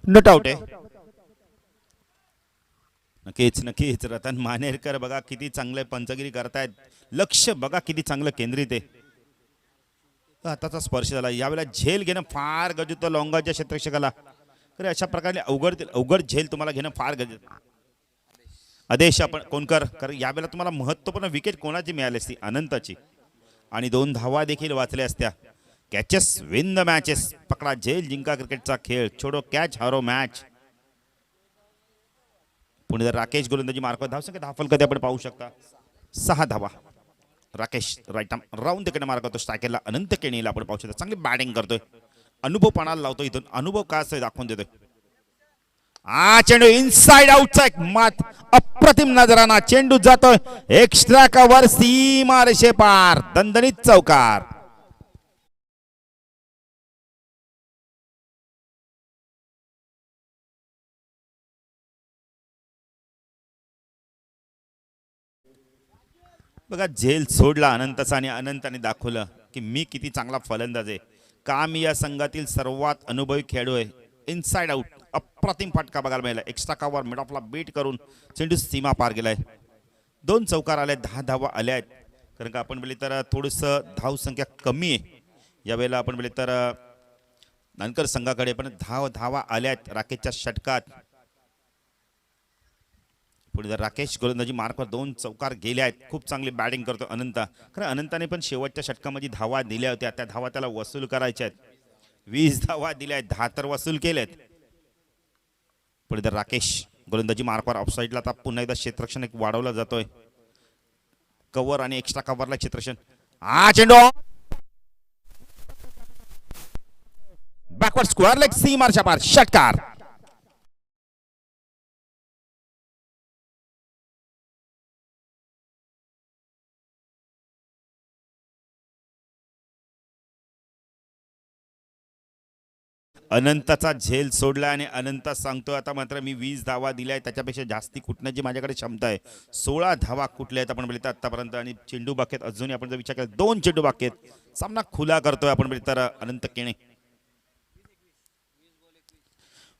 नट आउट आहे. नक्कीच रतन मानेरकर बघा किती चांगले पंचगिरी करतायत. लक्ष बघा किती चांगलं केंद्रित आहे. आताचा स्पर्श झाला. यावेळेला झेल घेणं फार गरजेचं होतं लॉंगाच्या क्षेत्ररक्षकाला. अरे अशा प्रकारे अवघड झेल तुम्हाला घेणं फार गरजेचं. आदेश आपण कोणकर, कारण यावेळेला तुम्हाला महत्त्वपूर्ण विकेट कोणाची मिळाली असती? अनंताची. आणि 2 धावा देखील वाचल्या असत्या. Catches win the matches. पकडा झेल जिंका क्रिकेटचा खेळ. छोडो कॅच हारो मॅच. पुणे राकेश गोलंदाजी मार्फत धावसंख्या 10 फलक आपण पाहू शकता. 6 धावा. राकेश राईट आर्म राऊंड तिकडे मार करतो. स्ट्रायकरला अनंत केणीला आपण पाहू शकता. चांगली बॅटिंग करतोय. अनुभव पणाला लावतो. इथून अनुभव काय असतोय दाखवून देतोय. चेंडू इनसाइड आउटचा एक मात अप्रतिम नजराना. चेंडू जातोय एक्स्ट्रा कव्हर सीमा रेषे पार. दणदणीत चौकार. बघा झेल सोडला अनंताचा आणि अनंताने दाखवलं की मी किती चांगला फलंदाज आहे. का मी या संघातील सर्वात अनुभवी खेळाडू आहे. इनसाइड आउट अप्रतिम फटका बघायला मिळाला. एक्स्ट्रा कव्हर मिड ऑफला बीट करून चेंडू सीमा पार गेलाय. 2 चौकार आले. 10 धावा आल्या आहेत. कारण का आपण बोलले तर थोडंसं धावसंख्या कमी आहे यावेळेला. आपण बोलले तर नानकर संघाकडे पण धावा आल्या आहेत राकेशच्या षटकात. पुढे राकेश गोलंदाजी मार्फत 2 चौकार गेले आहेत. खूप चांगली बॅटिंग करतो अनंता. खरं अनंताने पण शेवटच्या षटकामध्ये धावा दिल्या होत्या. त्या धावा त्याला वसूल करायच्या आहेत. 20 धावा दिल्या आहेत. 10 तर वसूल केलेत. पुढे राकेश गोलंदाजी मार्फत ऑफसाईडला आता पुन्हा एकदा क्षेत्ररक्षण एक वाढवला जातोय. कव्हर आणि एक्स्ट्रा कव्हरला क्षेत्ररक्षण. चेंडू बॅकवर्ड स्क्वेअर लेग सीमारच्या पार. षटकार. अनंताचा झेल सोडला आणि अनंता सांगतोय आता मात्र मी 20 धावा दिल्या. त्याच्यापेक्षा जास्ती कुठण्याची माझ्याकडे क्षमता आहे. 16 धावा कुठल्या आहेत आपण बोलतो आतापर्यंत. आणि चेंडू बाकी आहेत अजूनही आपण जर विचार केला 2 चेंडू बाकी आहेत. सामना खुला करतोय आपण बोलतो तर अनंत केणे.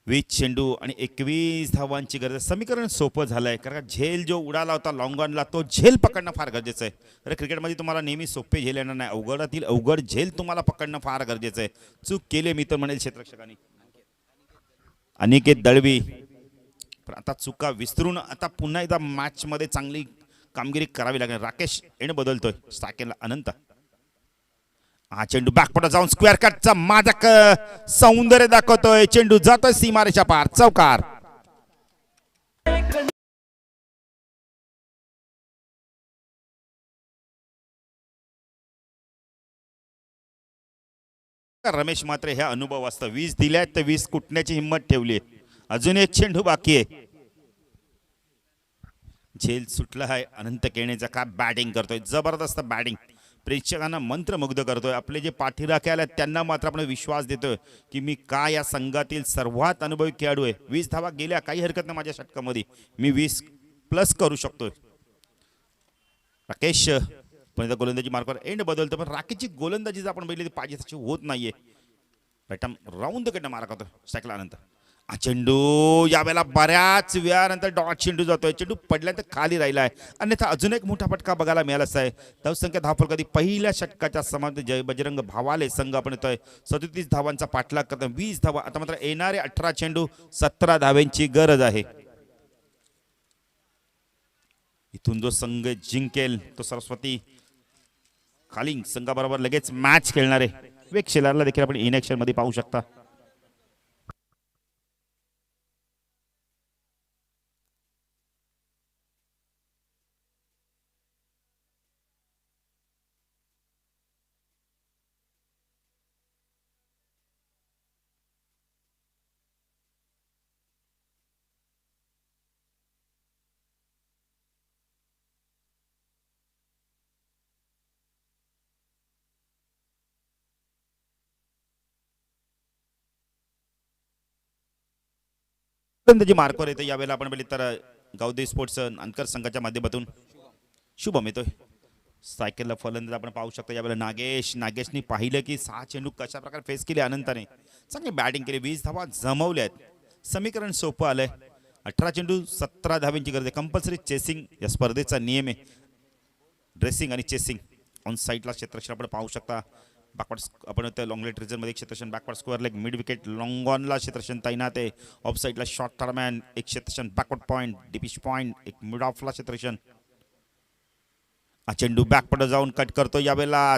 20 चेंडू आणि 21 धावांची गरज. समीकरण सोपं झालंय कारण झेल जो उडाला होता लॉंग ऑनला तो झेल पकडणं फार गरजेचं आहे. अरे क्रिकेटमध्ये तुम्हाला नेहमी सोपे झेल येणार नाही. अवघडातील अवघड झेल तुम्हाला पकडणं फार गरजेचं आहे. चूक केली मी तर म्हणेल क्षेत्ररक्षकांनी. अनिकेत दळवी पण आता चुका विसरून आता पुन्हा एकदा मॅच मध्ये चांगली कामगिरी करावी लागेल. राकेश एंड बदलतोय. स्ट्रायकरला अनंत. चेंडू बॅकपॉट जाऊन स्क्वेअर कटचा माझा सौंदर्य दाखवतोय. चेंडू जातोय सीमारेच्या पार. चौकार. रमेश मात्र ह्या अनुभव असतं. 20 दिल्यात तर 20 कुटण्याची हिंमत ठेवली आहे. अजून एक चेंडू बाकी आहे. झेल सुटला आहे. अनंत केणेचा का बॅटिंग करतोय. जबरदस्त बॅटिंग. प्रेक्षकांना मंत्रमुग्ध करतोय. आपले जे पाठीराखे आले त्यांना मात्र आपण विश्वास देतोय की मी का या संघातील सर्वात अनुभवी खेळाडू आहे. 20 धावा गेल्या काही हरकत नाही माझ्या षटकामध्ये. मी 20 प्लस करू शकतोय. राकेश पण गोलंदाजी मार्कवर एंड बदलतो. पण राकेशची गोलंदाजी जर आपण बघितली पाहिजे तशी होत नाहीये. राऊंड कडनं मारा करतो स्ट्राईकला अनंत. चेंडू यावेळेला बऱ्याच वेळानंतर डॉट चेंडू जातोय. चेंडू पडल्यानंतर खाली राहिला आहे. अन्यथा अजून एक मोठा फटका बघायला मिळालाच आहे. धावसंख्या धावफलकादी पहिल्या षटकाच्या समान जय बजरंग भावाले संघ आपण येतोय. 37 धावांचा पाठलाग करतो. 20 धावा. आता मात्र येणारे 18 चेंडू 17 धाव्यांची गरज आहे. इथून जो संघ जिंकेल तो सरस्वती खालिंग संघाबरोबर लगेच मॅच खेळणार आहे. वेग शेलारला देखील आपण इनॅक्शन मध्ये पाहू शकता. गोलंदाजी मार्कवर येतो. यावेळेला आपण बघितलं तर गावदेवी स्पोर्ट्स अंकर संघाच्या माध्यमातून शुभम येतोय. सायकलला फलंदाज आपण पाहू शकतो. यावेळेला नागेशनी पाहिलं की 6 चेंडू कशा प्रकारे फेस केले अनंताने. चांगली बॅटिंग केली. 20 धावा जमवल्या आहेत. समीकरण सोपं आलंय. 18 चेंडू 17 धाव्यांची गरज आहे. कंपल्सरी चेसिंग या स्पर्धेचा नियम आहे. ड्रेसिंग आणि चेसिंग. ऑन साईडला क्षेत्ररक्षण आपण पाहू शकता. बॅकवर्ड आपण त्या लॉंग लेट रिजनमध्ये क्षेत्ररक्षण, backward square leg, mid wicket, long ऑनला क्षेत्ररक्षण तैनात आहे. ऑफ साईडला शॉर्ट थर्डमॅन, एक क्षेत्ररक्षण बॅकवर्ड पॉईंट, डीपिश पॉईंट, एक मिड ऑफला क्षेत्ररक्षण. हा चेंडू बॅकवर्ड जाऊन कट करतो. यावेळेला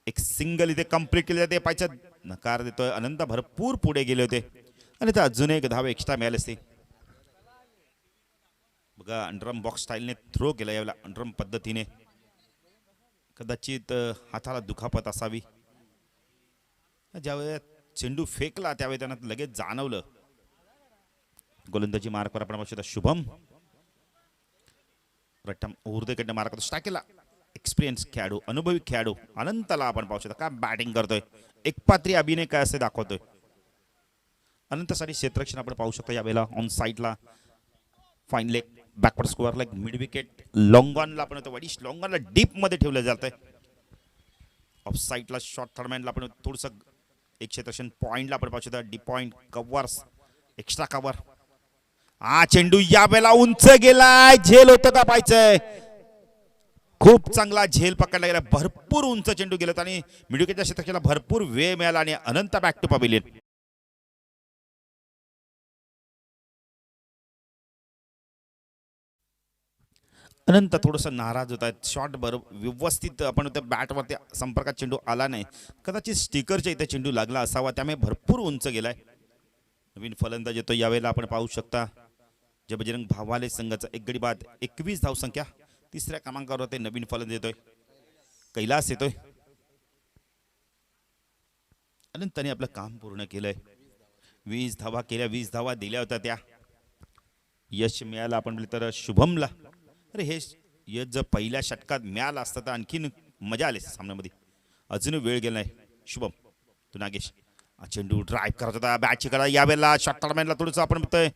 एक सिंगल इथे कंप्लीट केले जाते. पायचा नकार देतोय. अनंत भरपूर पुढे गेले होते आणि ते अजून एक धाव एक्स्ट्रा मिळाले असते. बघा अंडरम बॉक्स स्टाईलने थ्रो केला यावेळेला. अंडरम पद्धतीने कदाचित हाताला दुखापत असावी. ज्यावेळेस चेंडू फेकला त्यावेळी त्यांना लगेच जाणवलं. गोलंदाजी मार्कवर आपण बघू शकता शुभम रट्टम ऊर्ध्वेकडनं मार्क करतो. स्टाकेला एक्सपिरियन्स खेळाडू, अनुभवी खेळाडू अनंतला आपण पाहू शकता काय बॅटिंग करतोय. एकपात्री अभिनय काय असे दाखवतोय. अनंतसाठी क्षेत्ररक्षण आपण पाहू शकता यावेळेला. ऑन साईडला fine leg, backward square leg, mid wicket, long ऑनला आपण वडिश लॉंग ऑनला डीप मध्ये ठेवलं जातंय. ऑफ साईडला शॉर्ट थर्डमॅनला आपण थोडंसं एक क्षेत्ररक्षण पॉईंटला आपण पाहू शकता. Deep point, covers, extra cover. हा चेंडू यावेळेला उंच गेलाय. झेल होतं का पाहायचंय. खूप चांगला झेल पकडला गेला. भरपूर उंच चेंडू गेला आणि मिड विकेटच्या क्षेत्ररक्षणाला भरपूर वेळ मिळाला आणि अनंत बॅक टू पवेलियन. अनंत थोडंसं नाराज होत आहेत. शॉट बरोबर व्यवस्थित आपण त्या बॅटवरती संपर्कात चेंडू आला नाही. कदाचित स्टिकरच्या इथे चेंडू लागला असावा, त्यामुळे भरपूर उंच गेलाय. नवीन फलंदाज येतो यावेळेला आपण पाहू शकता. जे बजरंग भावाले संघाचा एक गडी बाद 21 धावसंख्या. तिसऱ्या क्रमांकावर होते. नवीन फलंदाज येतोय कैलास येतोय. अनंतने आपलं काम पूर्ण केलंय. 20 धावा केल्या, 20 धावा दिल्या होत्या. त्या यश मिळालं आपण म्हटलं तर शुभमला. अरे हे यश जर पहिल्या षटकात मिळालं असतं तर आणखीन मजा आली सामन्यामध्ये. अजून वेळ गेला नाही. शुभम तू नागेश चेंडू ड्राईव्ह करत होता बॅटची करा. यावेळेला शॉर्ट टर्मॅनला थोडंसं आपण म्हणतोय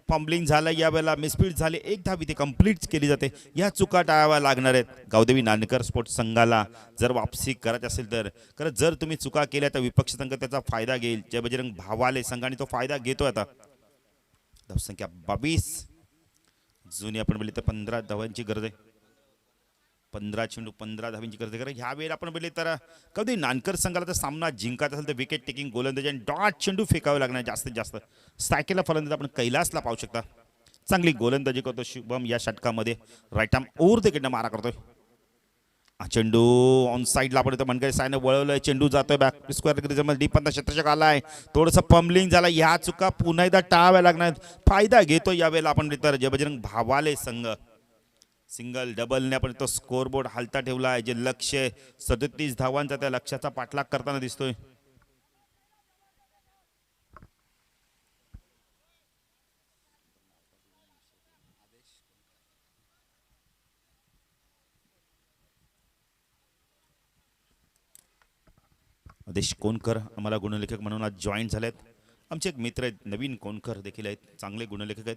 फंबलिंग झालं. यावेळेला मिसफील्ड झाले. एक धाव इथे कंप्लीट केली जाते. या चुका टाळाव्या लागणार आहेत. गावदेवी नानकर स्पोर्ट्स संघाला जर वापसी करायची असेल तर खरं जर तुम्ही चुका केल्या तर विपक्ष संघ त्याचा फायदा घेईल. जय बजरंग भावाले संघाने तो फायदा घेतोय. आता धावसंख्या 22. जुनी आपण बोलले तर 15 धावांची गरज आहे. 15 चेंडू 15 धावांची गरज आहे. कारण ह्या वेळेला आपण बोलले तर कधी नानकर संघाला तर सामना जिंकायचा असेल तर विकेट टेकिंग गोलंदाजी आणि डॉट चेंडू फेकावे लागणार जास्तीत जास्त. स्टायकेला फलंदाज आपण कैलासला पाहू शकता. चांगली गोलंदाजी करतो शुभम या षटकामध्ये. राईट आर्म ओव्हर द विकेटनं मारा करतोय. चेंडू ऑन साईडला आपण इथं मनगडे सायनं वळवलंय. चेंडू जातोय बॅक स्क्वेअर रिजनमध्ये. डीप क्षेत्ररक्षक आलाय. थोडंसं पंबलिंग झाला. ह्या चुका पुन्हा एकदा टाळाव्या लागणार. फायदा घेतो यावेळेला आपण तर जय बजरंग भावाले संघ. सिंगल डबलने आपण तो स्कोरबोर्ड हालता ठेवला आहे. जे लक्ष 37 धावांचा त्या लक्ष्याचा पाठलाग करताना दिसतोय. आदेश कोणकर आम्हाला गुणलेखक म्हणून आज जॉईन झालेत. आमचे एक मित्र आहेत नवीन कोणकर देखील आहेत. चांगले गुणलेखक आहेत.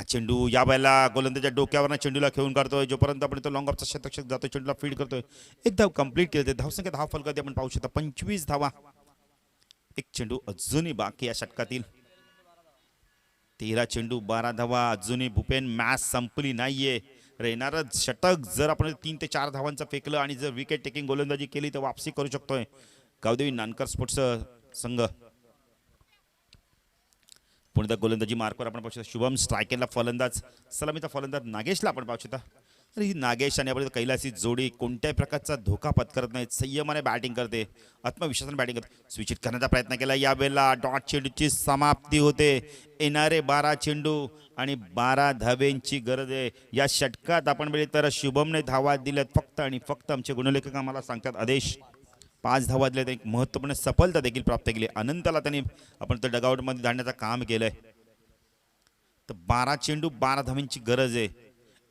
चेंडू या वेळेला गोलंदाच्या डोक्यावरनं चेंडूला खेळून काढतोय. जोपर्यंत आपण तो लॉंग ऑफचा क्षेत्ररक्षक जातोय चेंडूला फीड करतोय. एक धाव कंप्लीट केले. धावसंख्या 10 फलकात आपण पाहू शकता 25 धावा. एक चेंडू अजूनही बाकी या षटकातील. 13 चेंडू 12 धावा अजूनही. भूपेन मॅच संपली नाहीये. येणारं षटक जर आपण 3 ते 4 धावांचं फेकलं आणि जर विकेट टेकिंग गोलंदाजी केली तर वापसी करू शकतोय गावदेवी नानकर स्पोर्ट्स संघ. पुढे गोलंदाजी मार्कवर आपण पाहू शकता शुभम. स्ट्रायकेला फलंदाज सलामीचा फलंदाज नागेशला आपण पाहू शकता. ही नागेश आणि आपण कैलासी जोडी कोणत्याही प्रकारचा धोका पत्करत नाहीत. संयमाने बॅटिंग करते. आत्मविश्वासाने बॅटिंग करते. स्विचित करण्याचा प्रयत्न केला. यावेळेला डॉट चेंडूची समाप्ती होते. येणारे 12 चेंडू आणि 12 धावेंची गरज आहे या षटकात. आपण बोलले तर शुभमने धावा दिल्यात फक्त आणि फक्त. आमचे गुणलेखक आम्हाला सांगतात आदेश 5 धावा दिल्यात. एक महत्त्वपूर्ण सफलता देखील प्राप्त केली. अनंतला त्यांनी आपण तर डगआउटमध्ये धाडण्याचं काम केलंय. तर 12 चेंडू 12 धावांची गरज आहे.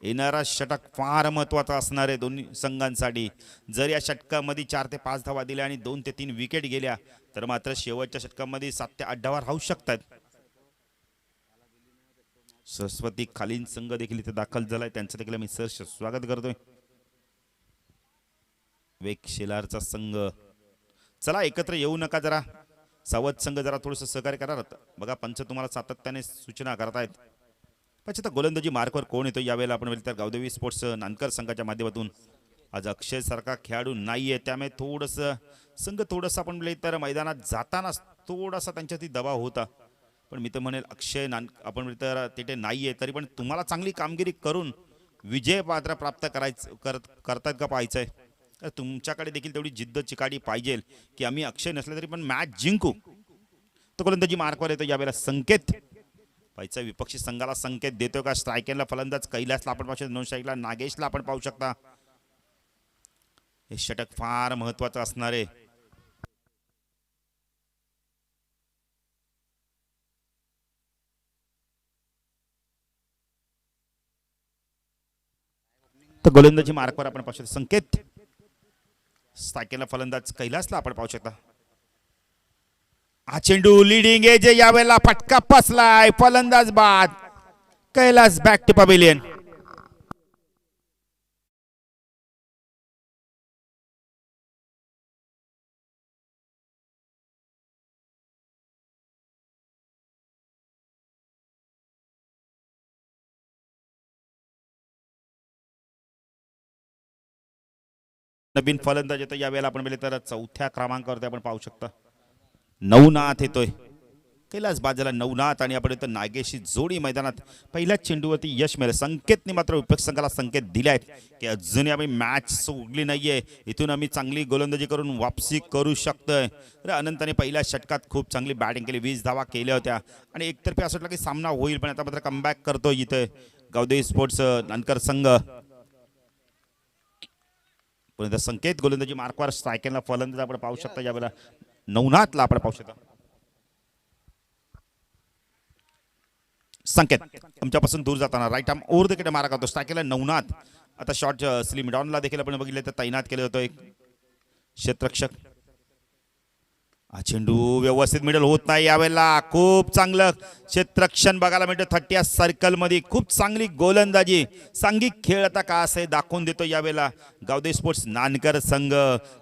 येणारा षटक फार महत्त्वाचा असणार आहे दोन्ही संघांसाठी. जर या षटकामध्ये 4 ते 5 धावा दिल्या आणि 2 ते 3 विकेट गेल्या तर मात्र शेवटच्या षटकामध्ये 7 ते 8 धावा राहू शकतात. सरस्वती खालीन संघ देखील इथे दाखल झालाय. त्यांचं देखील मी सहर्ष स्वागत करतोय. वेक शेलारचा संघ. चला एकत्र येऊ नका जरा. सावध संघ जरा थोडंसं सहकार्य करणार बघा. पंच तुम्हाला सातत्याने सूचना करतायत. पण आता गोलंदाजी मार्कवर कोण येतो यावेळेला आपण तर गावदेवी स्पोर्ट्स नानकर संघाच्या माध्यमातून आज अक्षय सारखा खेळाडू नाहीये, त्यामुळे थोडंसं संघ थोडंसं आपण तर मैदानात जाताना थोडासा त्यांच्यावरती दबाव होता. पण मी तर म्हणेल अक्षय आपण तर तिथे नाहीये, तरी पण तुम्हाला चांगली कामगिरी करून विजय पात्र प्राप्त करतात का पाहायचंय. तर तुमच्याकडे देखील तेवढी जिद्द चिकाटी पाहिजे की आम्ही अक्षय नसले तरी पण मॅच जिंकू. तर गोलंदाजी मार्कवर येतो यावेळेला संकेत. पाहिजे विपक्षी संघाला संकेत देतो का. स्ट्रायकरला फलंदाज कैलासला आपण पाहू शकता, नॉन स्ट्राईकला नागेशला आपण पाहू शकता. हे षटक फार महत्वाचं असणार आहे. तर गोलंदाजी मार्कवर आपण पाहू शकता संकेत. स्ट्रायकरला फलंदाज कैलासला आपण पाहू शकता. हा चेंडू लिडिंग एज यावेळेला फटका पसलाय, फलंदाज बाद. Kailas back to pavilion. नवीन फलंदाज येतो यावेळेला आपण बघितलं तर चौथ्या क्रमांकावरती आपण पाहू शकता नवनाथ येतोय. कैलास बाजूला नवनाथ आणि आपण इथं नागेशची जोडी मैदानात. पहिल्याच चेंडूवरती यश मिळेल. संकेतने मात्र विपक्ष संघाला संकेत दिले आहेत की अजूनही आम्ही मॅच सोडली नाहीये, इथून आम्ही चांगली गोलंदाजी करून वापसी करू शकतोय. अनंताने पहिल्या षटकात खूप चांगली बॅटिंग केली, 20 धावा केल्या होत्या आणि एकतर्फी असं वाटलं की सामना होईल, पण आता मात्र कमबॅक करतोय इथे गावदेवी स्पोर्ट्स नानकर संघ. पण संकेत गोलंदाजी मार्कवर स्ट्रायकरला फलंदाज आपण पाहू शकता यावेळेला नवनाथला आपण पाहू शकता. संकेत आमच्यापासून दूर जाताना right arm over the wicket मारा करतो. स्ट्रायकरला नवनाथ. आता शॉर्ट स्लिम डाऊनला देखील आपण बघितलं तर तैनात केलं होतं एक क्षेत्ररक्षक. हा चेंडू व्यवस्थित मिडल होत नाही यावेळेला. खूप चांगलं क्षेत्ररक्षण बघायला मिळतं 30 सर्कल मध्ये. खूप चांगली गोलंदाजी, सांघिक खेळ आता का असे दाखवून देतो यावेळेला गावदेवी स्पोर्ट्स नानकर संघ.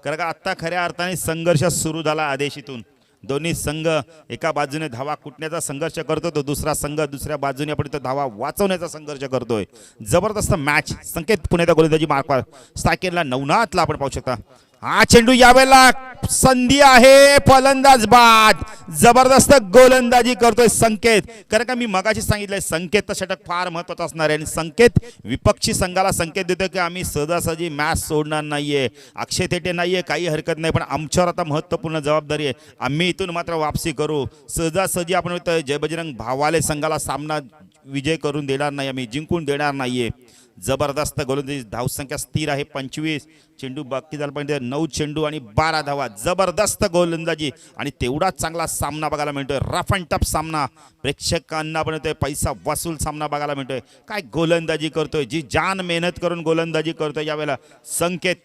कारण का आता खऱ्या अर्थाने संघर्ष सुरू झाला आदेशीतून. दोन्ही संघ एका बाजूने धावा कुटण्याचा संघर्ष करतो, तो दुसरा संघ दुसऱ्या बाजूने आपण धावा वाचवण्याचा संघर्ष करतोय. जबरदस्त मॅच. संकेत पुण्याचा गोलंदाजी मार्कवर स्ट्रायकरला नवनाथला आपण पाहू शकता. हा चेंडू यावेळेला संधी आहे, फलंदाज बाद. जबरदस्त गोलंदाजी करतोय संकेत. कारण का मी मगाशी सांगितलंय संकेतचं षटक फार महत्वाचं असणार आहे आणि संकेत विपक्षी संघाला संकेत देतो की आम्ही सहजासहजी मॅच सोडणार नाहीये. अक्षय थेटे नाहीये, काही हरकत नाही, पण आमच्यावर आता महत्त्वपूर्ण जबाबदारी आहे. आम्ही इथून मात्र वापसी करू. सहजासहजी आपण जय बजरंग भावाले संघाला सामना विजय करून देणार नाही, आम्ही जिंकून देणार नाहीये. जबरदस्त गोलंदाजी. धावसंख्या स्थिर आहे 25. चेंडू बाकी झाला पाहिजे 9 चेंडू आणि 12 धावा. जबरदस्त गोलंदाजी आणि तेवढाच चांगला सामना बघायला मिळतोय. रफ अँड टफ सामना. प्रेक्षकांना पण पैसा वसूल सामना बघायला मिळतोय. काय गोलंदाजी करतोय, जी जान मेहनत करून गोलंदाजी करतोय यावेळेला संकेत.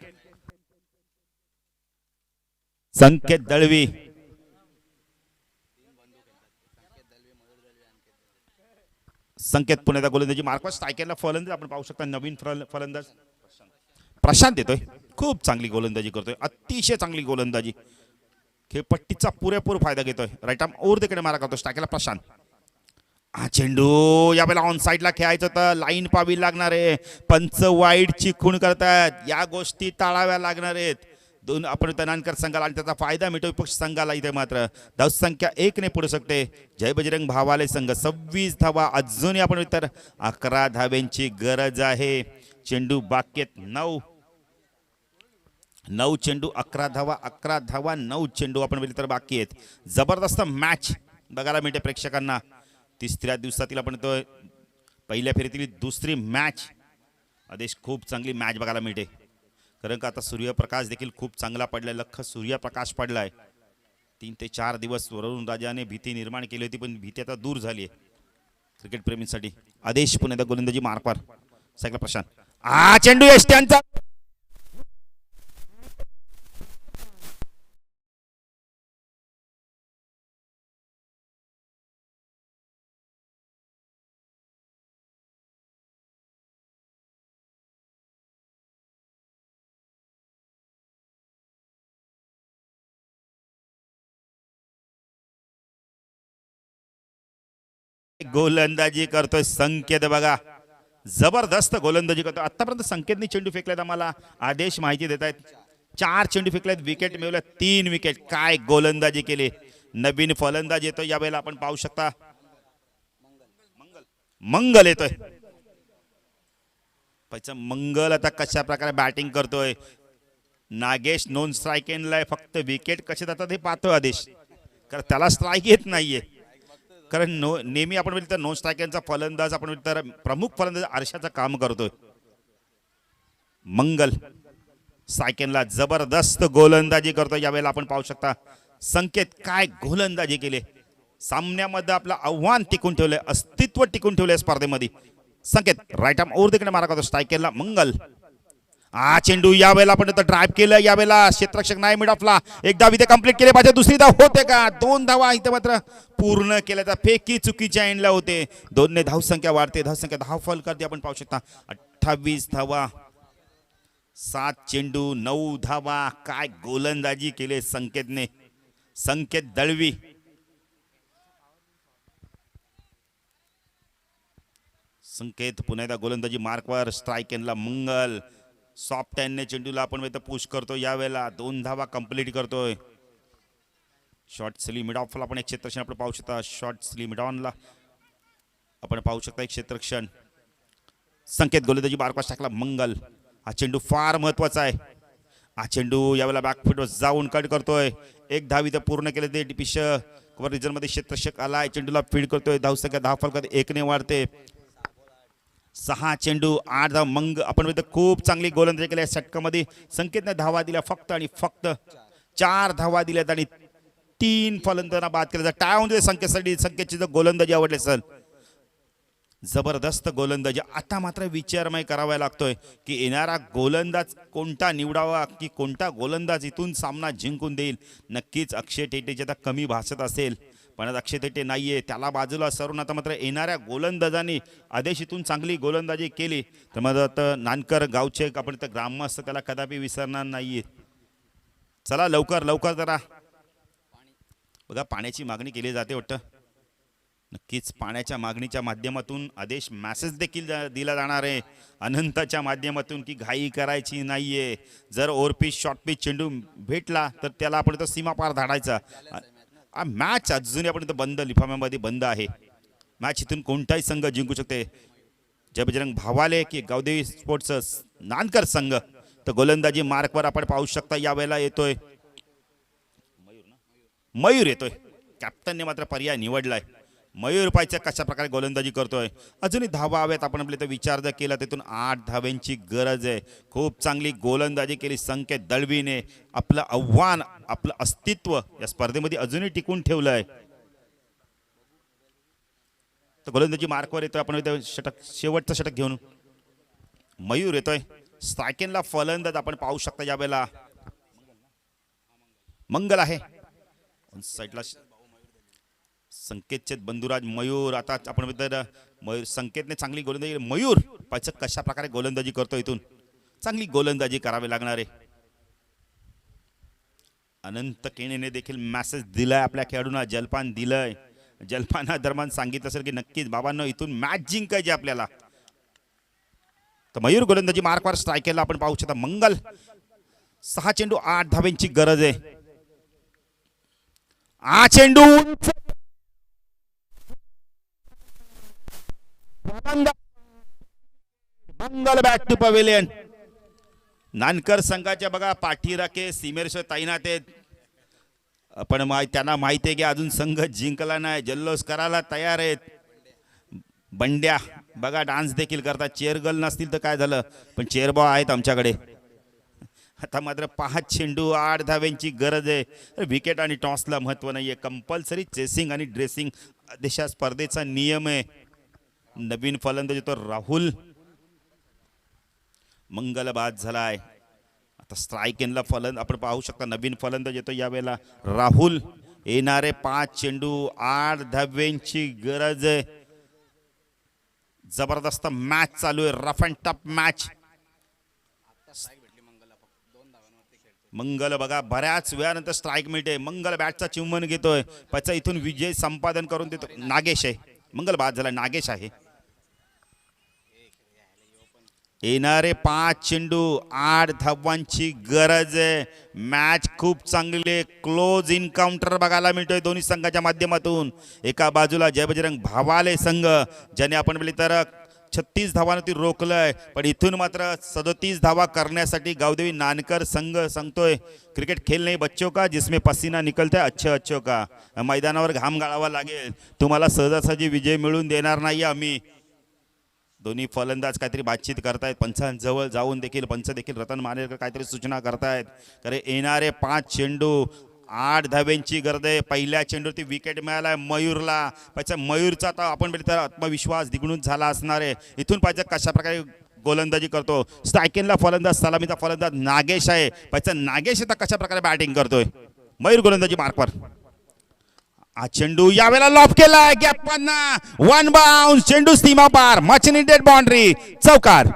संकेत दळवी. संकेत पुण्याचा गोलंदाजी मार्कवर स्ट्रायकरला फलंदाज आपण पाहू शकता. नवीन फलंदाज प्रशांत येतोय. खूप चांगली गोलंदाजी करतोय, अतिशय चांगली गोलंदाजी. खेळपट्टीचा पुरेपूर फायदा घेतोय. Right arm over the wicket मारा करतो स्ट्रायकरला प्रशांत. हा चेंडू यावेळेला ऑन साईडला खेळायचं तर लाईन पावी लागणार आहे. पंच वाईड चिखून करतायत, या गोष्टी टाळाव्या लागणार आहेत. दोन आपण नानकर संघाला आणि त्याचा फायदा मिळतो विपक्ष संघाला. इथे मात्र धावसंख्या 1 ने पुढे शकते जय बजरंग भावाले संघ. 26 धावा अजूनही आपण तर 11 धाव्यांची गरज आहे. चेंडू बाकी आहेत 9 चेंडू 11 धावा, 11 धावा 9 चेंडू आपण तर बाकी आहेत. जबरदस्त मॅच बघायला मिळते प्रेक्षकांना. तिसऱ्या दिवसातील आपण तो पहिल्या फेरीतील दुसरी मॅच. आदेश खूप चांगली मॅच बघायला मिळते. कारण का आता सूर्यप्रकाश देखील खूप चांगला पडलाय. लख सूर्यप्रकाश पडलाय. 3 ते 4 दिवस वरुण राजाने भीती निर्माण केली होती, पण भीती आता दूर झाली आहे क्रिकेट प्रेमींसाठी. आदेश पुण्याचा गोलंदाजी मार्कवर सगळा प्रशांत. हा चेंडू एसट्यांचा गोलंदाजी करतोय संकेत बघा, जबरदस्त गोलंदाजी करतोय. आतापर्यंत संकेतने चेंडू फेकल्यात, आम्हाला आदेश माहिती देत आहेत. 4 चेंडू फेकलेत, विकेट मिळवल्या 3 विकेट. काय गोलंदाजी केली. नवीन फलंदाज येतोय यावेळेला आपण पाहू शकता, मंगल येतोय. मंगल आता कशा प्रकारे बॅटिंग करतोय. नागेश नॉन स्ट्राईक एंडला, फक्त विकेट कसे जातात हे पाहतोय आदेश, कारण त्याला स्ट्राईक येत नाहीये. कारण नेहमी आपण तर नॉन स्ट्राईक एंडचा फलंदाज आपण तर प्रमुख फलंदाज आरशाचं काम करतोय. मंगल स्ट्राईक जबरदस्त गोलंदाजी करतोय यावेळेला आपण पाहू शकता. संकेत काय गोलंदाजी केली. सामन्यामध्ये आपलं आव्हान टिकून ठेवलंय, अस्तित्व टिकून ठेवलंय स्पर्धेमध्ये. संकेत राईट आर्म ओव्हर तिकडे मारा करतो स्ट्राईकरला. मंगल चेंडू यावेळेला आपण ड्राईव्ह केलं, यावेळेला क्षेत्ररक्षक नाही मिड ऑफला. एक धाव इथे कंप्लीट केले पाहिजे, दुसरी धाव होते का. 2 धावा इथे मात्र पूर्ण केल्या, तर फेकी चुकीच्या एंडला होते. 2 ने धावसंख्या वाढते, धावसंख्या 10 फॉल करते आपण पाहू शकता. 28 धावा, 7 चेंडू 9 धावा. काय गोलंदाजी केले संकेतने. संकेत दळवी संकेत पुन्हा एकदा गोलंदाजी मार्कवर. स्ट्राईक एंडला मंगल सॉफ्ट हँडने चेंडूला आपण इथं पुश करतो. यावेळेला 2 धावा कंप्लीट करतोय. शॉर्ट स्ली मिड ऑफला आपण एक क्षेत्रक्षण आपण पाहू शकता. शॉर्ट स्ली मिड ऑनला आपण पाहू शकता एक क्षेत्रक्षण. संकेत गोलंदाजी मार्कवर टाकला. मंगल हा चेंडू फार महत्वाचा आहे. हा चेंडू यावेळेला बॅकफुटवर जाऊन कट करतोय. एक धाव इथं पूर्ण केले ते डिपिश कव्हर रिजन मध्ये क्षेत्रक्षक आलाय. चेंडूला फीड करतोय. धावसंख्या 10 फॉल करते, 1 ने वाढते. 6 चेंडू 8 धाव. मंग आपण खूप चांगली गोलंदाजी केली षटकामध्ये. संकेतने धावा दिल्या फक्त आणि फक्त 4 धावा दिल्यात आणि 3 फलंदाजांना बाद केलं. टाय होऊन दे संकेतसाठी. संकेतची जर गोलंदाजी आवडली असेल, जबरदस्त गोलंदाजी. आता मात्र विचारमय करावा लागतोय की येणारा गोलंदाज कोणता निवडावा, की कोणता गोलंदाज इथून सामना जिंकून देईल. नक्कीच अक्षय टेटेचे आता कमी भासत असेल, पण आता अक्षय टेटे नाहीये, त्याला बाजूला सरून आता मात्र येणाऱ्या गोलंदाजांनी आदेशीतून चांगली गोलंदाजी केली तर मग आता नानकर गावचे आपण तर ग्रामस्थ त्याला कदापि विसरणार नाहीये. चला लवकर लवकर जरा बघा, पाण्याची मागणी केली जाते वाटतं. नक्कीच पाण्याच्या मागणीच्या माध्यमातून आदेश मेसेज देखील दिला जाणार आहे अनंताच्या माध्यमातून की घाई करायची नाहीये. जर ओव्हरपिच शॉर्ट पिच चेंडू भेटला तर त्याला आपण सीमा पार धाडायचा. मॅच अजूनही आपण बंद लिफाफ्यामध्ये बंद आहे. मॅच इथून कोणताही संघ जिंकू शकते. जय बजरंग भावाले की गावदेवी स्पोर्ट्स नानकर संघ तर गोलंदाजी मार्कवर आपण पाहू शकता. यावेळेला येतोय मयूर येतोय. कॅप्टनने मात्र पर्याय निवडलाय. मयूर पाहिजे कशा प्रकारे गोलंदाजी करतोय. अजूनही धावा हव्यात. आपण आपले तर विचार जर केला तिथून 8 धाव्यांची गरज आहे. खूप चांगली गोलंदाजी केली संकेत दळवीने. आपलं आव्हान, आपलं अस्तित्व या स्पर्धेमध्ये अजूनही टिकून ठेवलं आहे. तर गोलंदाजी मार्कवर येतोय. आपण षटक, शेवटचं षटक घेऊन मयूर येतोय. स्ट्रायकेनला फलंदाज आपण पाहू शकता. यावेळेला मंगल आहे साईडला. संकेतचे बंधुराज मयूर. आता आपण मयूर, संकेतने चांगली गोलंदाजी. मयूर पाहिजे कशा प्रकारे गोलंदाजी करतो. इथून चांगली गोलंदाजी करावी लागणार आहे. अनंत केणेने देखील मेसेज दिलाय आपल्या खेळाडूंना, जलपान दिलंय. जलपाना दरम्यान सांगितलं असेल की नक्कीच बाबांनो इथून मॅच जिंकायची आपल्याला. तर मयूर गोलंदाजी मार्कवर. स्ट्रायकेला आपण पाहू शकता मंगल. 6 चेंडू 8 धाव्यांची गरज आहे. चेंडू मंगल बॅट टू पवेलियन. नानकर संघाच्या बघा पाठीराखे सीमेवर तैनात आहेत. पण त्यांना माहिती आहे की अजून संघ जिंकला नाही, जल्लोष करायला तयार आहेत. बंड्या बघा डान्स देखील करतात. चेअर गर्ल नसतील तर काय झालं, पण चेअर बॉय आहेत आमच्याकडे. आता मात्र 5 चेंडू 8 धाव्यांची गरज आहे. विकेट आणि टॉसला महत्व नाहीये. कंपल्सरी चेसिंग आणि ड्रेसिंग देशा स्पर्धेचा नियम आहे. नवीन फलंदाज तो राहुल मंगल बाद झालाय. आता स्ट्राईक एंडला फलंदाज आपण पाहू शकता. नवीन फलंदाज येतो यावेळेला राहुल. येणारे 5 चेंडू 8 धाव्यांची गरज आहे. जबरदस्त मॅच चालू आहे. Rough and tough match. Mangal बघा बऱ्याच वेळानंतर स्ट्राईक मिळते. मंगल बॅटचा चुंबन घेतोय. त्याचा इथून विजय संपादन करून देतो. नागेश आहे मंगल बाद झाला. नागेश आहे. येणारे 5 चेंडू 8 धावांची गरज आहे. मॅच खूप चांगली आहे. क्लोज इन्काउंटर बघायला मिळतोय दोन्ही संघाच्या माध्यमातून. एका बाजूला जय बजरंग भावाले संघ ज्याने आपण बोलले तर 36 धावांवरती रोखलंय, पण इथून मात्र 37 धावा करण्यासाठी गावदेवी नानकर संघ सांगतोय क्रिकेट खेळ नाही बच्चों का जिसमें पसीना निकलता है अच्छे अच्छो का. मैदानावर घाम गाळावा लागेल. तुम्हाला सहजासहजी विजय मिळून देणार नाही आम्ही. दोन्ही फलंदाज काहीतरी बातचीत करतायत. पंचांजवळ जाऊन देखील पंच देखील रतन मानेरकर काहीतरी सूचना करतायत. कारण येणारे 5 चेंडू 8 धाव्यांची गरज आहे. पहिल्या चेंडूवरती विकेट मिळालाय मयूरला. त्याचा मयूरचा आता आपण बोलतो आत्मविश्वास द्विगुणित झाला असणार आहे. इथून पाहिजे कशा प्रकारे गोलंदाजी करतो. स्ट्रायकिंगला फलंदाज सलामीचा फलंदाज नागेश आहे. त्याचा नागेश आता कशा प्रकारे बॅटिंग करतोय. मयूर गोलंदाजी मार्कवर. हा चेंडू यावेळेला लॉफ केलाय गॅप मधना. 1 बाउन्स. चेंडू सीमा पार. Much needed boundary. चौकार.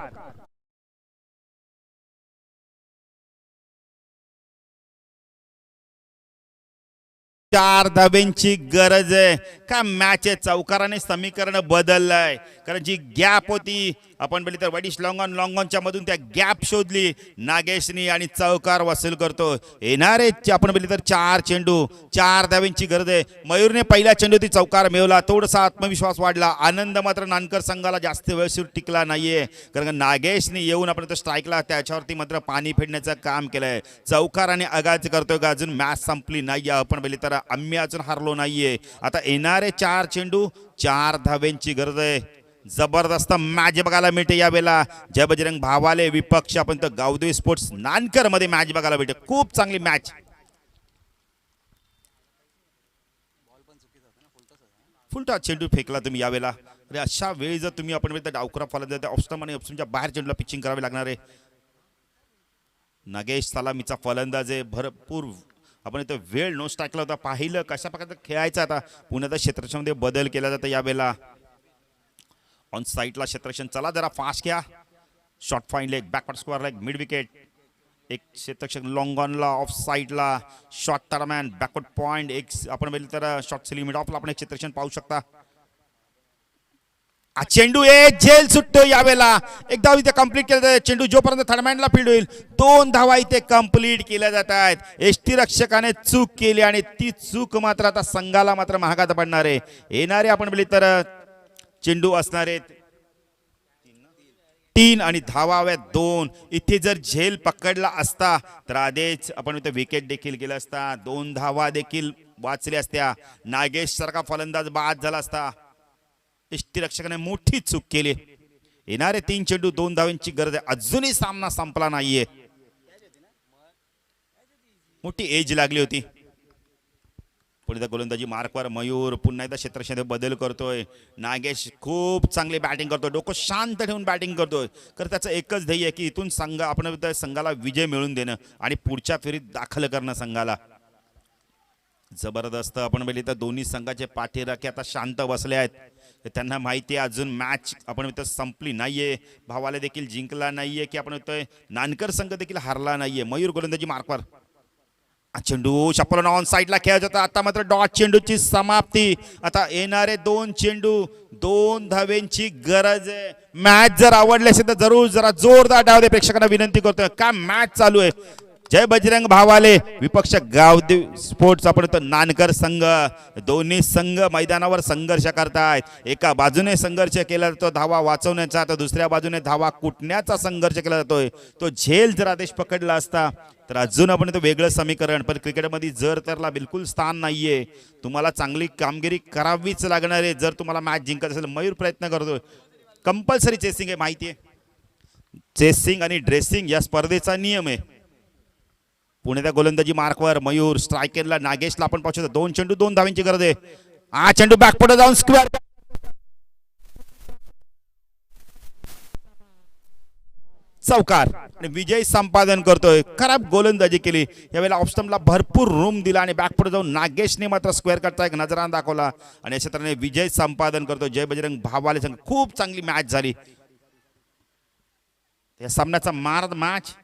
4 धाब्यांची गरज आहे. का मॅच आहे चौकाराने समीकरण बदललंय. कारण जी गॅप होती आपण बोलली तर वडिश लॉंग ऑनच्या मधून त्या गॅप शोधली नागेशनी आणि चौकार वसूल करतो. येणारे आपण बोलली तर 4 चेंडू 4 धाब्यांची गरज आहे. मयूरने पहिल्या चेंडूवरती चौकार मिळवला. थोडासा आत्मविश्वास वाढला. आनंद मात्र नानकर संघाला जास्त वेळ टिकला नाहीये. कारण नागेशने येऊन आपण तो स्ट्राईकला त्याच्यावरती मात्र पाणी फेडण्याचं काम केलंय. चौकाराने आगाज करतोय का अजून मॅच संपली नाहीये. आपण बोलली तर आम्ही अजून हारलो नाहीये. आता येणारे 4 चेंडू 4 धाब्यांची गरज आहे. जबरदस्त मॅच बघायला मिळते यावेळेला. जय बजरंग भावाले विपक्ष आपण तर गावदेवी स्पोर्ट्स नानकर मध्ये मॅच बघायला मिळते. खूप चांगली मॅच. फुलटा चेंडू फेकला तुम्ही यावेळेला. अरे अशा वेळी जर तुम्ही आपण डावखुरा फलंदाज ऑफस्टम आणि ऑफस्टमच्या बाहेर चेंडूला पिचिंग करावी लागणार आहे. नागेश सलामीचा फलंदाज आहे. भरपूर आपण इथं वेळ नो स्ट्राईकला होता. पाहिलं कशा प्रकारे खेळायचं. आता पुण्याच्या क्षेत्रक्षणामध्ये बदल केला जातो यावेळेला. ऑन साईडला क्षेत्रक्षण चला जरा फास्ट घ्या. Short fine leg backward square leg mid wicket. एक क्षेत्रक्षण लॉंग ऑनला ऑफ साईडला शॉर्ट टर्मॅन बॅकवर्ड पॉईंट. एक आपण बोलले तर शॉर्ट सिली मिड ऑफला आपण एक क्षेत्रक्षण पाहू शकता. चेंडू झेल सुटतो यावेळेला. एक धाव इथे कंप्लीट केलं जातं. चेंडू जोपर्यंत थर्डमॅनला फील्ड होईल 2 धावा इथे कंप्लीट केल्या जात आहेत. एसटी रक्षकाने चूक केली आणि ती चूक मात्र आता संघाला मात्र महागात पडणार आहे. येणारे आपण बोलले तर चेंडू असणार आहेत 3 आणि धावा हव्यात 2. इथे जर झेल पकडला असता तर आधीच आपण इथे विकेट देखील गेला असता. 2 धावा देखील वाचल्या असत्या. नागेश सारखा फलंदाज बाद झाला असता. इष्टी रक्षकाने मोठी चूक केली. येणारे 3 चेंडू 2 धावांची गरज आहे. अजूनही सामना संपला नाहीये. मोठी एज लागली होती. पुढे गोलंदाजी मार्कवर मयूर पुन्हा एकदा क्षेत्रक्षणात बदल करतोय. नागेश खूप चांगली बॅटिंग करतोय. डोकं शांत ठेवून बॅटिंग करतोय. तर त्याचं एकच ध्येय आहे की इथून संघ आपण संघाला विजय मिळवून देणं आणि पुढच्या फेरीत दाखल करणं संघाला. जबरदस्त आपण बघितलं तर दोन्ही संघाचे पाठीराखे आता शांत बसले आहेत. त्यांना माहिती आहे अजून मॅच आपण इथं संपली नाहीये. भावाला देखील जिंकला नाहीये की आपण इथं नानकर संघ देखील हारला नाहीये. मयूर गोलंदाजी मार्कवर. चेंडू शपल ऑन साईडला खेळत होता. आता मात्र डॉट चेंडूची समाप्ती. आता येणारे 2 चेंडू 2 धावेंची गरज आहे. मॅच जर आवडली असेल तर जरूर जरा जोरदार डाव दे. प्रेक्षकांना विनंती करतोय का मॅच चालू आहे. जय बजरंग भावाले विपक्ष गावदेवी स्पोर्ट्स आपण नानकर संघ. दोन्ही संघ मैदानावर संघर्ष करतायत. एका बाजूने संघर्ष केला जातो धावा वाचवण्याचा, तर दुसऱ्या बाजूने धावा कुटण्याचा संघर्ष केला जातोय. तो झेल जर आदेश पकडला असता तर अजून आपण वेगळं समीकरण. पण क्रिकेटमध्ये जर तरला बिलकुल स्थान नाहीये. तुम्हाला चांगली कामगिरी करावीच लागणार आहे जर तुम्हाला मॅच जिंकायचं असेल. मयूर प्रयत्न करतोय. कंपल्सरी चेसिंग आहे माहिती आहे. चेसिंग आणि ड्रेसिंग या स्पर्धेचा नियम आहे. पुण्याच्या गोलंदाजी मार्कवर मयूर. स्ट्रायकरला नागेशला आपण पाहू शकतो. 2 चेंडू 2 धावांची गरज आहे. हा चेंडू बॅकपुढे जाऊन स्क्वेअर. चौकार आणि विजय संपादन करतोय. खराब गोलंदाजी केली यावेळेला. ऑफस्टम्पला भरपूर रूम दिला आणि बॅकपुढे जाऊन नागेशने मात्र स्क्वेअर करता एक नजरान दाखवला आणि अशा तऱ्हेने विजय संपादन करतो जय बजरंग भावाले संघ. खूप चांगली मॅच झाली. या सामन्याचा मॅच